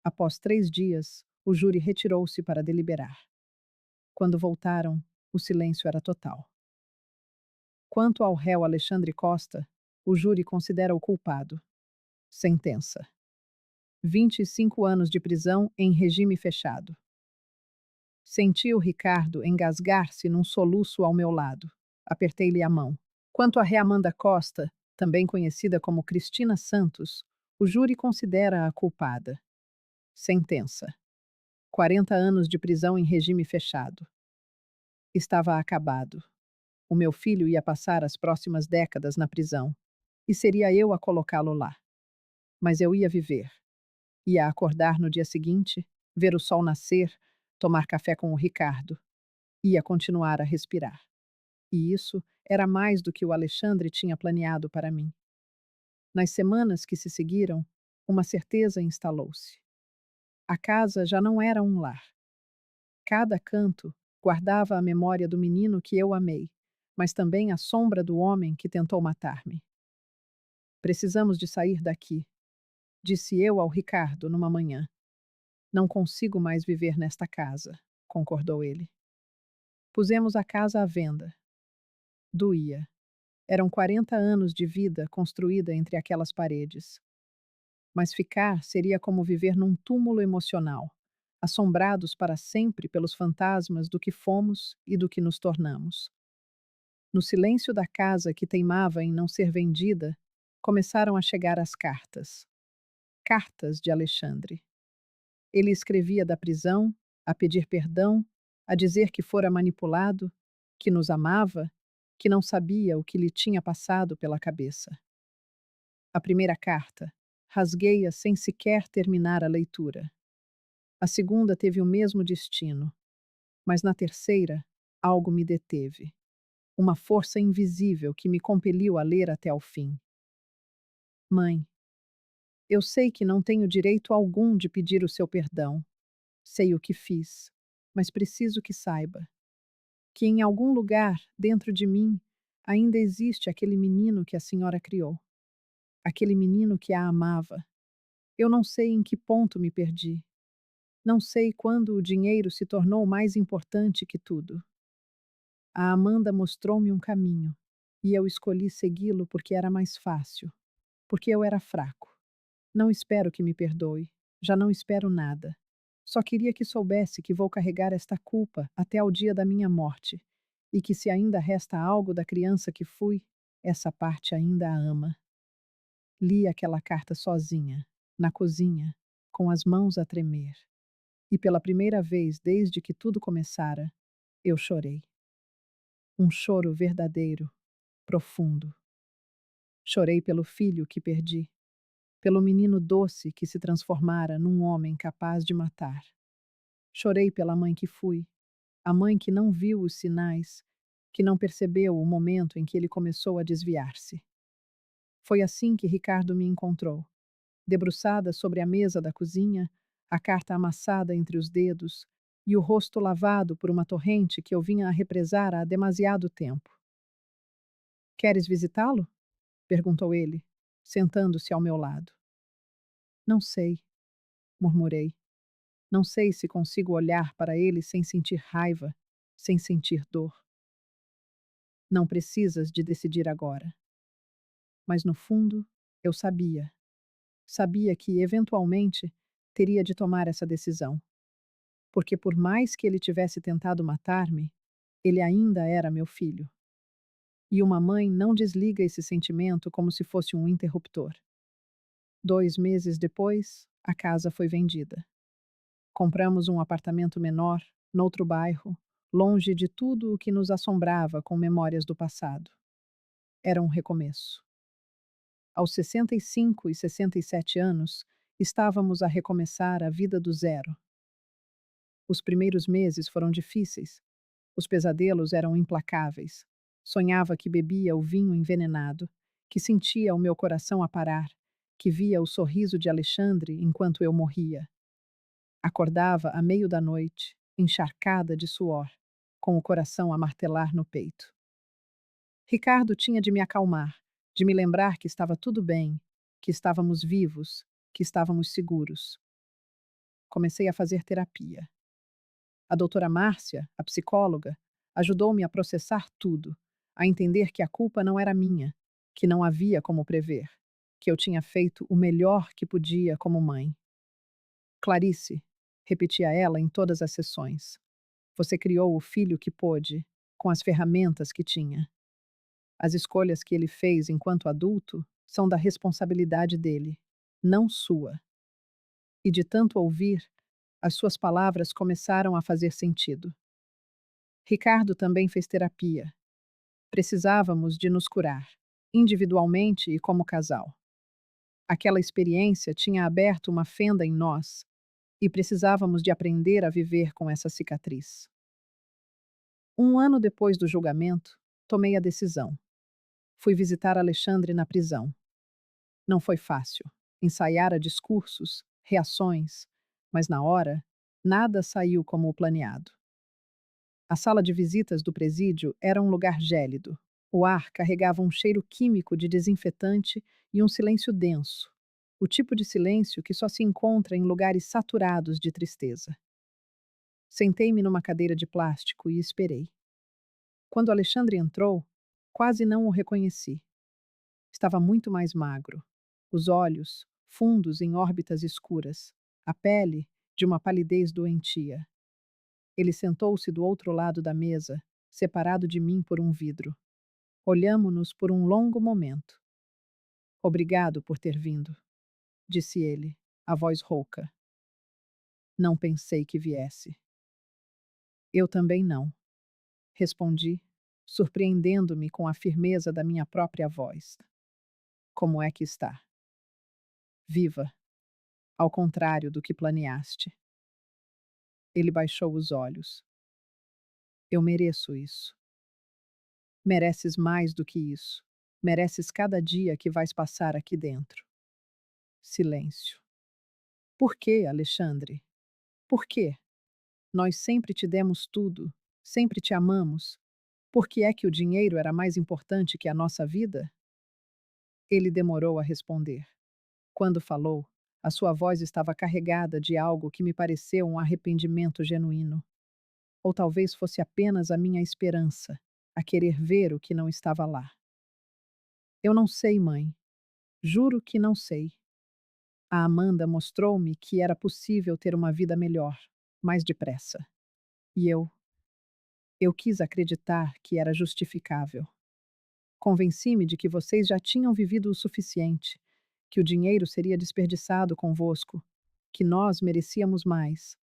Após 3 dias, o júri retirou-se para deliberar. Quando voltaram, o silêncio era total. Quanto ao réu Alexandre Costa, o júri considera o culpado. Sentença: 25 anos de prisão em regime fechado. Senti o Ricardo engasgar-se num soluço ao meu lado. Apertei-lhe a mão. Quanto a Ré Amanda Costa, também conhecida como Cristina Santos, o júri considera a culpada. Sentença: 40 anos de prisão em regime fechado. Estava acabado. O meu filho ia passar as próximas décadas na prisão, e seria eu a colocá-lo lá. Mas eu ia viver. Ia acordar no dia seguinte, ver o sol nascer, tomar café com o Ricardo. Ia continuar a respirar. E isso era mais do que o Alexandre tinha planeado para mim. Nas semanas que se seguiram, uma certeza instalou-se. A casa já não era um lar. Cada canto guardava a memória do menino que eu amei, mas também a sombra do homem que tentou matar-me. Precisamos de sair daqui, disse eu ao Ricardo numa manhã. Não consigo mais viver nesta casa, concordou ele. Pusemos a casa à venda. Doía. Eram 40 anos de vida construída entre aquelas paredes. Mas ficar seria como viver num túmulo emocional, assombrados para sempre pelos fantasmas do que fomos e do que nos tornamos. No silêncio da casa que teimava em não ser vendida, começaram a chegar as cartas. Cartas de Alexandre. Ele escrevia da prisão, a pedir perdão, a dizer que fora manipulado, que nos amava, que não sabia o que lhe tinha passado pela cabeça. A primeira carta, rasguei-a sem sequer terminar a leitura. A segunda teve o mesmo destino, mas na terceira, algo me deteve. Uma força invisível que me compeliu a ler até ao fim. Mãe, eu sei que não tenho direito algum de pedir o seu perdão. Sei o que fiz, mas preciso que saiba que em algum lugar dentro de mim ainda existe aquele menino que a senhora criou. Aquele menino que a amava. Eu não sei em que ponto me perdi. Não sei quando o dinheiro se tornou mais importante que tudo. A Amanda mostrou-me um caminho, e eu escolhi segui-lo porque era mais fácil, porque eu era fraco. Não espero que me perdoe, já não espero nada. Só queria que soubesse que vou carregar esta culpa até ao dia da minha morte, e que se ainda resta algo da criança que fui, essa parte ainda a ama. Li aquela carta sozinha, na cozinha, com as mãos a tremer. E pela primeira vez desde que tudo começara, eu chorei. Um choro verdadeiro, profundo. Chorei pelo filho que perdi, pelo menino doce que se transformara num homem capaz de matar. Chorei pela mãe que fui, a mãe que não viu os sinais, que não percebeu o momento em que ele começou a desviar-se. Foi assim que Ricardo me encontrou, debruçada sobre a mesa da cozinha, a carta amassada entre os dedos e o rosto lavado por uma torrente que eu vinha a represar há demasiado tempo. Queres visitá-lo? Perguntou ele, sentando-se ao meu lado. Não sei, murmurei. Não sei se consigo olhar para ele sem sentir raiva, sem sentir dor. Não precisas de decidir agora. Mas no fundo, eu sabia. Sabia que, eventualmente, teria de tomar essa decisão. porque por mais que ele tivesse tentado matar-me, ele ainda era meu filho. E uma mãe não desliga esse sentimento como se fosse um interruptor. 2 meses depois, a casa foi vendida. Compramos um apartamento menor, noutro bairro, longe de tudo o que nos assombrava com memórias do passado. Era um recomeço. Aos 65 e 67 anos, estávamos a recomeçar a vida do zero. Os primeiros meses foram difíceis. Os pesadelos eram implacáveis. Sonhava que bebia o vinho envenenado, que sentia o meu coração a parar, que via o sorriso de Alexandre enquanto eu morria. Acordava à meio da noite, encharcada de suor, com o coração a martelar no peito. Ricardo tinha de me acalmar, de me lembrar que estava tudo bem, que estávamos vivos, que estávamos seguros. Comecei a fazer terapia. A doutora Márcia, a psicóloga, ajudou-me a processar tudo, a entender que a culpa não era minha, que não havia como prever, que eu tinha feito o melhor que podia como mãe. Clarice, repetia ela em todas as sessões, você criou o filho que pôde, com as ferramentas que tinha. As escolhas que ele fez enquanto adulto são da responsabilidade dele, não sua. E de tanto ouvir, as suas palavras começaram a fazer sentido. Ricardo também fez terapia. Precisávamos de nos curar, individualmente e como casal. Aquela experiência tinha aberto uma fenda em nós e precisávamos de aprender a viver com essa cicatriz. 1 ano depois do julgamento, tomei a decisão. Fui visitar Alexandre na prisão. Não foi fácil. Ensaiara discursos, reações, mas na hora, nada saiu como o planeado. A sala de visitas do presídio era um lugar gélido. O ar carregava um cheiro químico de desinfetante e um silêncio denso. O tipo de silêncio que só se encontra em lugares saturados de tristeza. Sentei-me numa cadeira de plástico e esperei. Quando Alexandre entrou, quase não o reconheci. Estava muito mais magro. Os olhos, fundos em órbitas escuras. A pele, de uma palidez doentia. Ele sentou-se do outro lado da mesa, separado de mim por um vidro. Olhamo-nos por um longo momento. Obrigado por ter vindo, disse ele, a voz rouca. Não pensei que viesse. Eu também não, respondi, surpreendendo-me com a firmeza da minha própria voz. Como é que está? Viva, ao contrário do que planeaste. Ele baixou os olhos. Eu mereço isso. Mereces mais do que isso. Mereces cada dia que vais passar aqui dentro. Silêncio. Por quê, Alexandre? Por quê? Nós sempre te demos tudo, sempre te amamos. Por que é que o dinheiro era mais importante que a nossa vida? Ele demorou a responder. Quando falou, a sua voz estava carregada de algo que me pareceu um arrependimento genuíno. Ou talvez fosse apenas a minha esperança, a querer ver o que não estava lá. Eu não sei, mãe. Juro que não sei. A Amanda mostrou-me que era possível ter uma vida melhor, mais depressa. E eu quis acreditar que era justificável. Convenci-me de que vocês já tinham vivido o suficiente, que o dinheiro seria desperdiçado convosco, que nós merecíamos mais.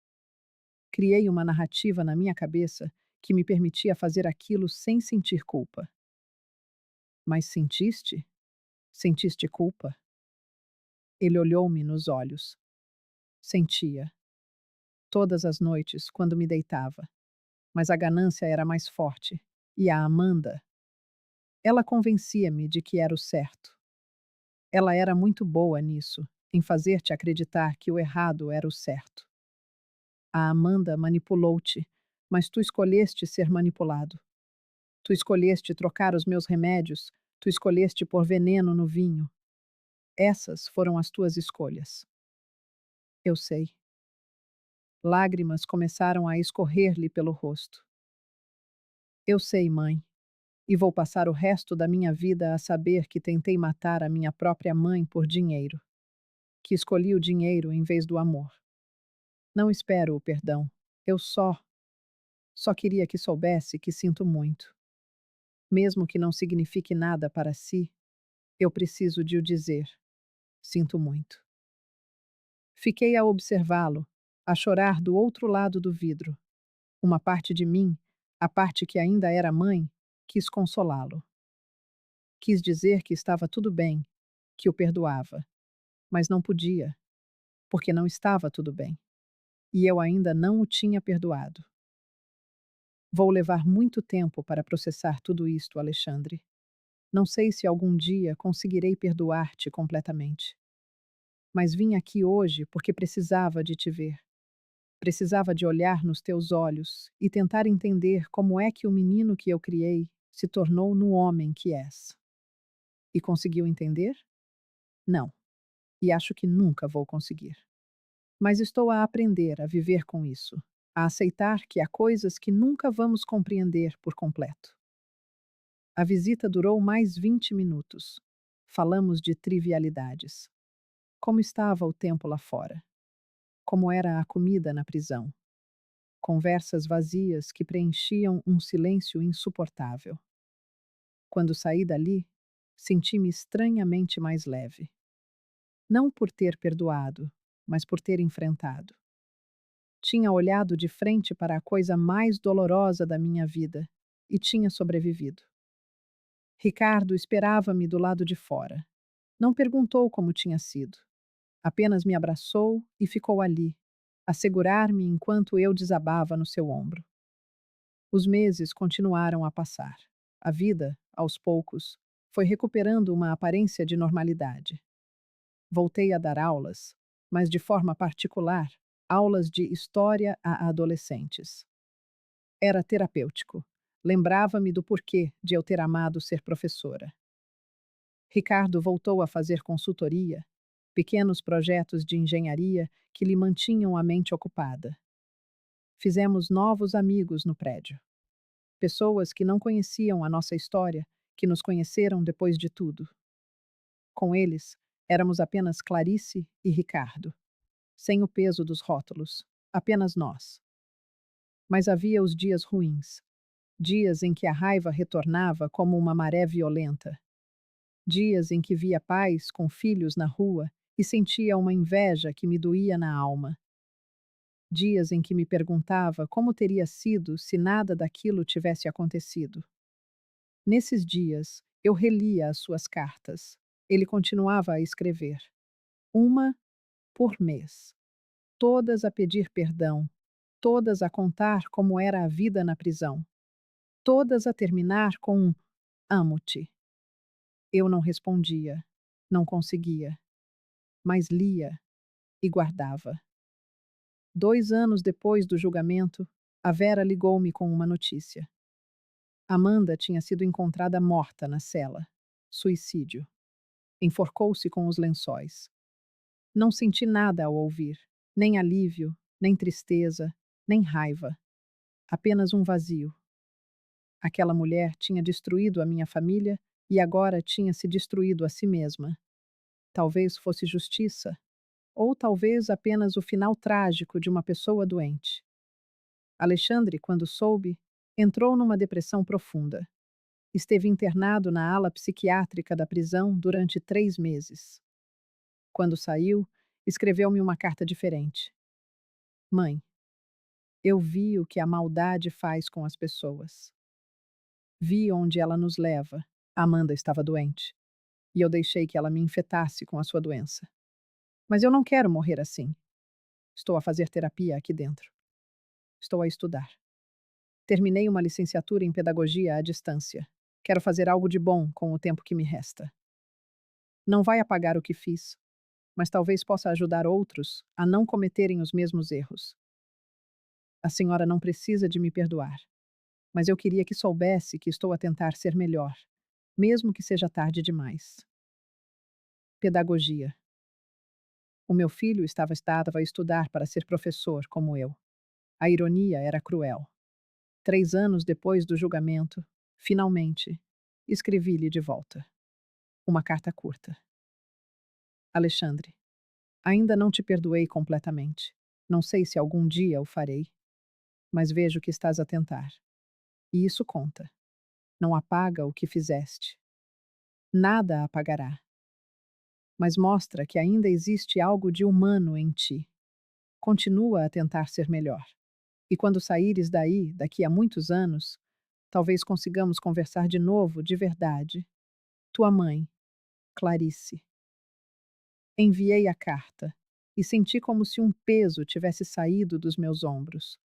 Criei uma narrativa na minha cabeça que me permitia fazer aquilo sem sentir culpa. Mas sentiste? Sentiste culpa? Ele olhou-me nos olhos. Sentia. Todas as noites, quando me deitava. Mas a ganância era mais forte. E a Amanda? Ela convencia-me de que era o certo. Ela era muito boa nisso, em fazer-te acreditar que o errado era o certo. A Amanda manipulou-te, mas tu escolheste ser manipulado. Tu escolheste trocar os meus remédios, tu escolheste pôr veneno no vinho. Essas foram as tuas escolhas. Eu sei. Lágrimas começaram a escorrer-lhe pelo rosto. Eu sei, mãe, e vou passar o resto da minha vida a saber que tentei matar a minha própria mãe por dinheiro, que escolhi o dinheiro em vez do amor. Não espero o perdão, Eu só queria que soubesse que sinto muito. Mesmo que não signifique nada para si, eu preciso de o dizer. Sinto muito. Fiquei a observá-lo, a chorar do outro lado do vidro. Uma parte de mim, a parte que ainda era mãe, quis consolá-lo. Quis dizer que estava tudo bem, que o perdoava, mas não podia, porque não estava tudo bem. E eu ainda não o tinha perdoado. Vou levar muito tempo para processar tudo isto, Alexandre. Não sei se algum dia conseguirei perdoar-te completamente. Mas vim aqui hoje porque precisava de te ver. Precisava de olhar nos teus olhos e tentar entender como é que o menino que eu criei se tornou no homem que és. E conseguiu entender? Não. E acho que nunca vou conseguir. Mas estou a aprender a viver com isso, a aceitar que há coisas que nunca vamos compreender por completo. A visita durou mais 20 minutos. Falamos de trivialidades. Como estava o tempo lá fora? Como era a comida na prisão? Conversas vazias que preenchiam um silêncio insuportável. Quando saí dali, senti-me estranhamente mais leve. Não por ter perdoado, mas por ter enfrentado. Tinha olhado de frente para a coisa mais dolorosa da minha vida e tinha sobrevivido. Ricardo esperava-me do lado de fora. Não perguntou como tinha sido. Apenas me abraçou e ficou ali, a segurar-me enquanto eu desabava no seu ombro. Os meses continuaram a passar. A vida, aos poucos, foi recuperando uma aparência de normalidade. Voltei a dar aulas, mas de forma particular, aulas de história a adolescentes. Era terapêutico. Lembrava-me do porquê de eu ter amado ser professora. Ricardo voltou a fazer consultoria, pequenos projetos de engenharia que lhe mantinham a mente ocupada. Fizemos novos amigos no prédio. Pessoas que não conheciam a nossa história, que nos conheceram depois de tudo. Com eles, éramos apenas Clarice e Ricardo, sem o peso dos rótulos, apenas nós. Mas havia os dias ruins, dias em que a raiva retornava como uma maré violenta, dias em que via pais com filhos na rua e sentia uma inveja que me doía na alma, dias em que me perguntava como teria sido se nada daquilo tivesse acontecido. Nesses dias, eu relia as suas cartas. Ele continuava a escrever, uma por mês, todas a pedir perdão, todas a contar como era a vida na prisão, todas a terminar com um amo-te. Eu não respondia, não conseguia, mas lia e guardava. 2 anos depois do julgamento, a Vera ligou-me com uma notícia. Amanda tinha sido encontrada morta na cela. Suicídio. Enforcou-se com os lençóis. Não senti nada ao ouvir, nem alívio, nem tristeza, nem raiva. Apenas um vazio. Aquela mulher tinha destruído a minha família e agora tinha se destruído a si mesma. Talvez fosse justiça, ou talvez apenas o final trágico de uma pessoa doente. Alexandre, quando soube, entrou numa depressão profunda. Esteve internado na ala psiquiátrica da prisão durante 3 meses. Quando saiu, escreveu-me uma carta diferente. Mãe, eu vi o que a maldade faz com as pessoas. Vi onde ela nos leva. Amanda estava doente, e eu deixei que ela me infectasse com a sua doença. Mas eu não quero morrer assim. Estou a fazer terapia aqui dentro. Estou a estudar. Terminei uma licenciatura em pedagogia à distância. Quero fazer algo de bom com o tempo que me resta. Não vai apagar o que fiz, mas talvez possa ajudar outros a não cometerem os mesmos erros. A senhora não precisa de me perdoar, mas eu queria que soubesse que estou a tentar ser melhor, mesmo que seja tarde demais. Pedagogia. O meu filho estava a estudar para ser professor, como eu. A ironia era cruel. 3 anos depois do julgamento, finalmente, escrevi-lhe de volta. Uma carta curta. Alexandre, ainda não te perdoei completamente. Não sei se algum dia o farei. mas vejo que estás a tentar. E isso conta. Não apaga o que fizeste. Nada apagará, mas mostra que ainda existe algo de humano em ti. Continua a tentar ser melhor. E quando saíres daí, daqui a muitos anos, talvez consigamos conversar de novo, de verdade. Tua mãe, Clarice. Enviei a carta e senti como se um peso tivesse saído dos meus ombros.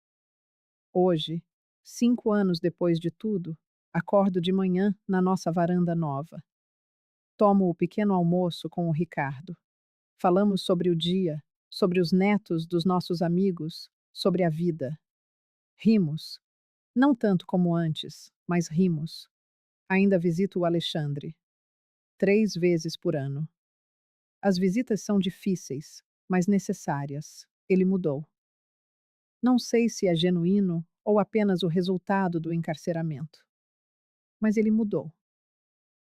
Hoje, 5 anos depois de tudo, acordo de manhã na nossa varanda nova. Tomo o pequeno almoço com o Ricardo. Falamos sobre o dia, sobre os netos dos nossos amigos, sobre a vida. Rimos. Não tanto como antes, mas rimos. Ainda visito o Alexandre. 3 vezes por ano. As visitas são difíceis, mas necessárias. Ele mudou. Não sei se é genuíno ou apenas o resultado do encarceramento. Mas ele mudou.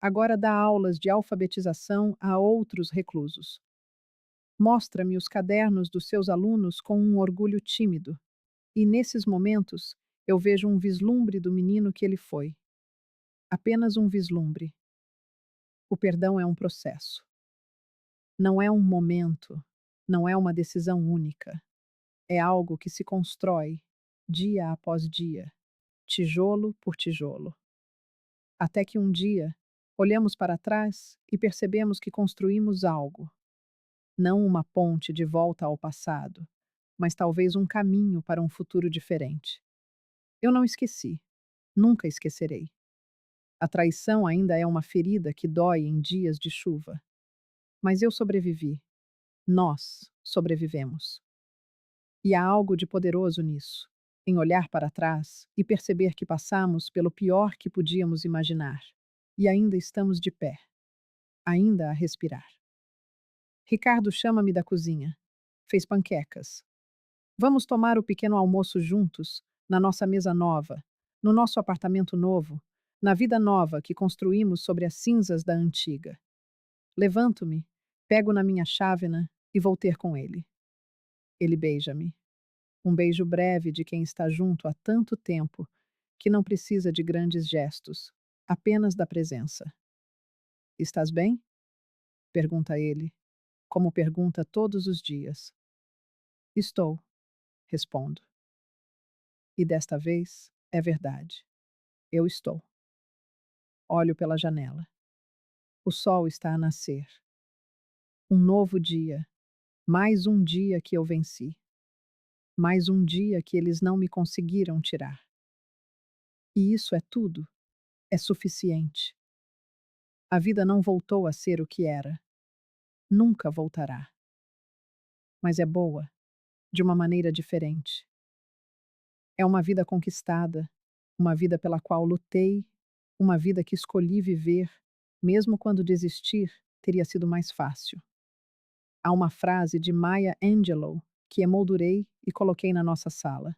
Agora dá aulas de alfabetização a outros reclusos. Mostra-me os cadernos dos seus alunos com um orgulho tímido. E nesses momentos, eu vejo um vislumbre do menino que ele foi. Apenas um vislumbre. O perdão é um processo. Não é um momento, não é uma decisão única. É algo que se constrói, dia após dia, tijolo por tijolo. Até que um dia, olhamos para trás e percebemos que construímos algo. Não uma ponte de volta ao passado, mas talvez um caminho para um futuro diferente. Eu não esqueci. Nunca esquecerei. A traição ainda é uma ferida que dói em dias de chuva. Mas eu sobrevivi. Nós sobrevivemos. E há algo de poderoso nisso, em olhar para trás e perceber que passamos pelo pior que podíamos imaginar. E ainda estamos de pé, ainda a respirar. Ricardo chama-me da cozinha. Fez panquecas. Vamos tomar o pequeno almoço juntos, na nossa mesa nova, no nosso apartamento novo, na vida nova que construímos sobre as cinzas da antiga. Levanto-me, pego na minha chávena e vou ter com ele. Ele beija-me. Um beijo breve de quem está junto há tanto tempo que não precisa de grandes gestos, apenas da presença. Estás bem? Pergunta ele, como pergunta todos os dias. Estou, respondo. E desta vez é verdade. Eu estou. Olho pela janela. O sol está a nascer. Um novo dia. Mais um dia que eu venci. Mais um dia que eles não me conseguiram tirar. E isso é tudo. É suficiente. A vida não voltou a ser o que era. Nunca voltará. Mas é boa, de uma maneira diferente. É uma vida conquistada, uma vida pela qual lutei, uma vida que escolhi viver, mesmo quando desistir teria sido mais fácil. Há uma frase de Maya Angelou que emoldurei e coloquei na nossa sala.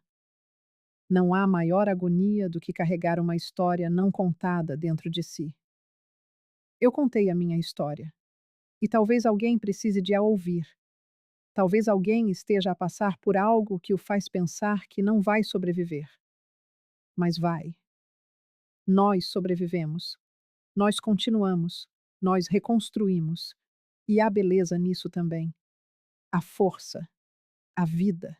Não há maior agonia do que carregar uma história não contada dentro de si. Eu contei a minha história. E talvez alguém precise de a ouvir. Talvez alguém esteja a passar por algo que o faz pensar que não vai sobreviver. Mas vai. Nós sobrevivemos. Nós continuamos. Nós reconstruímos. E há beleza nisso também. A força. A vida.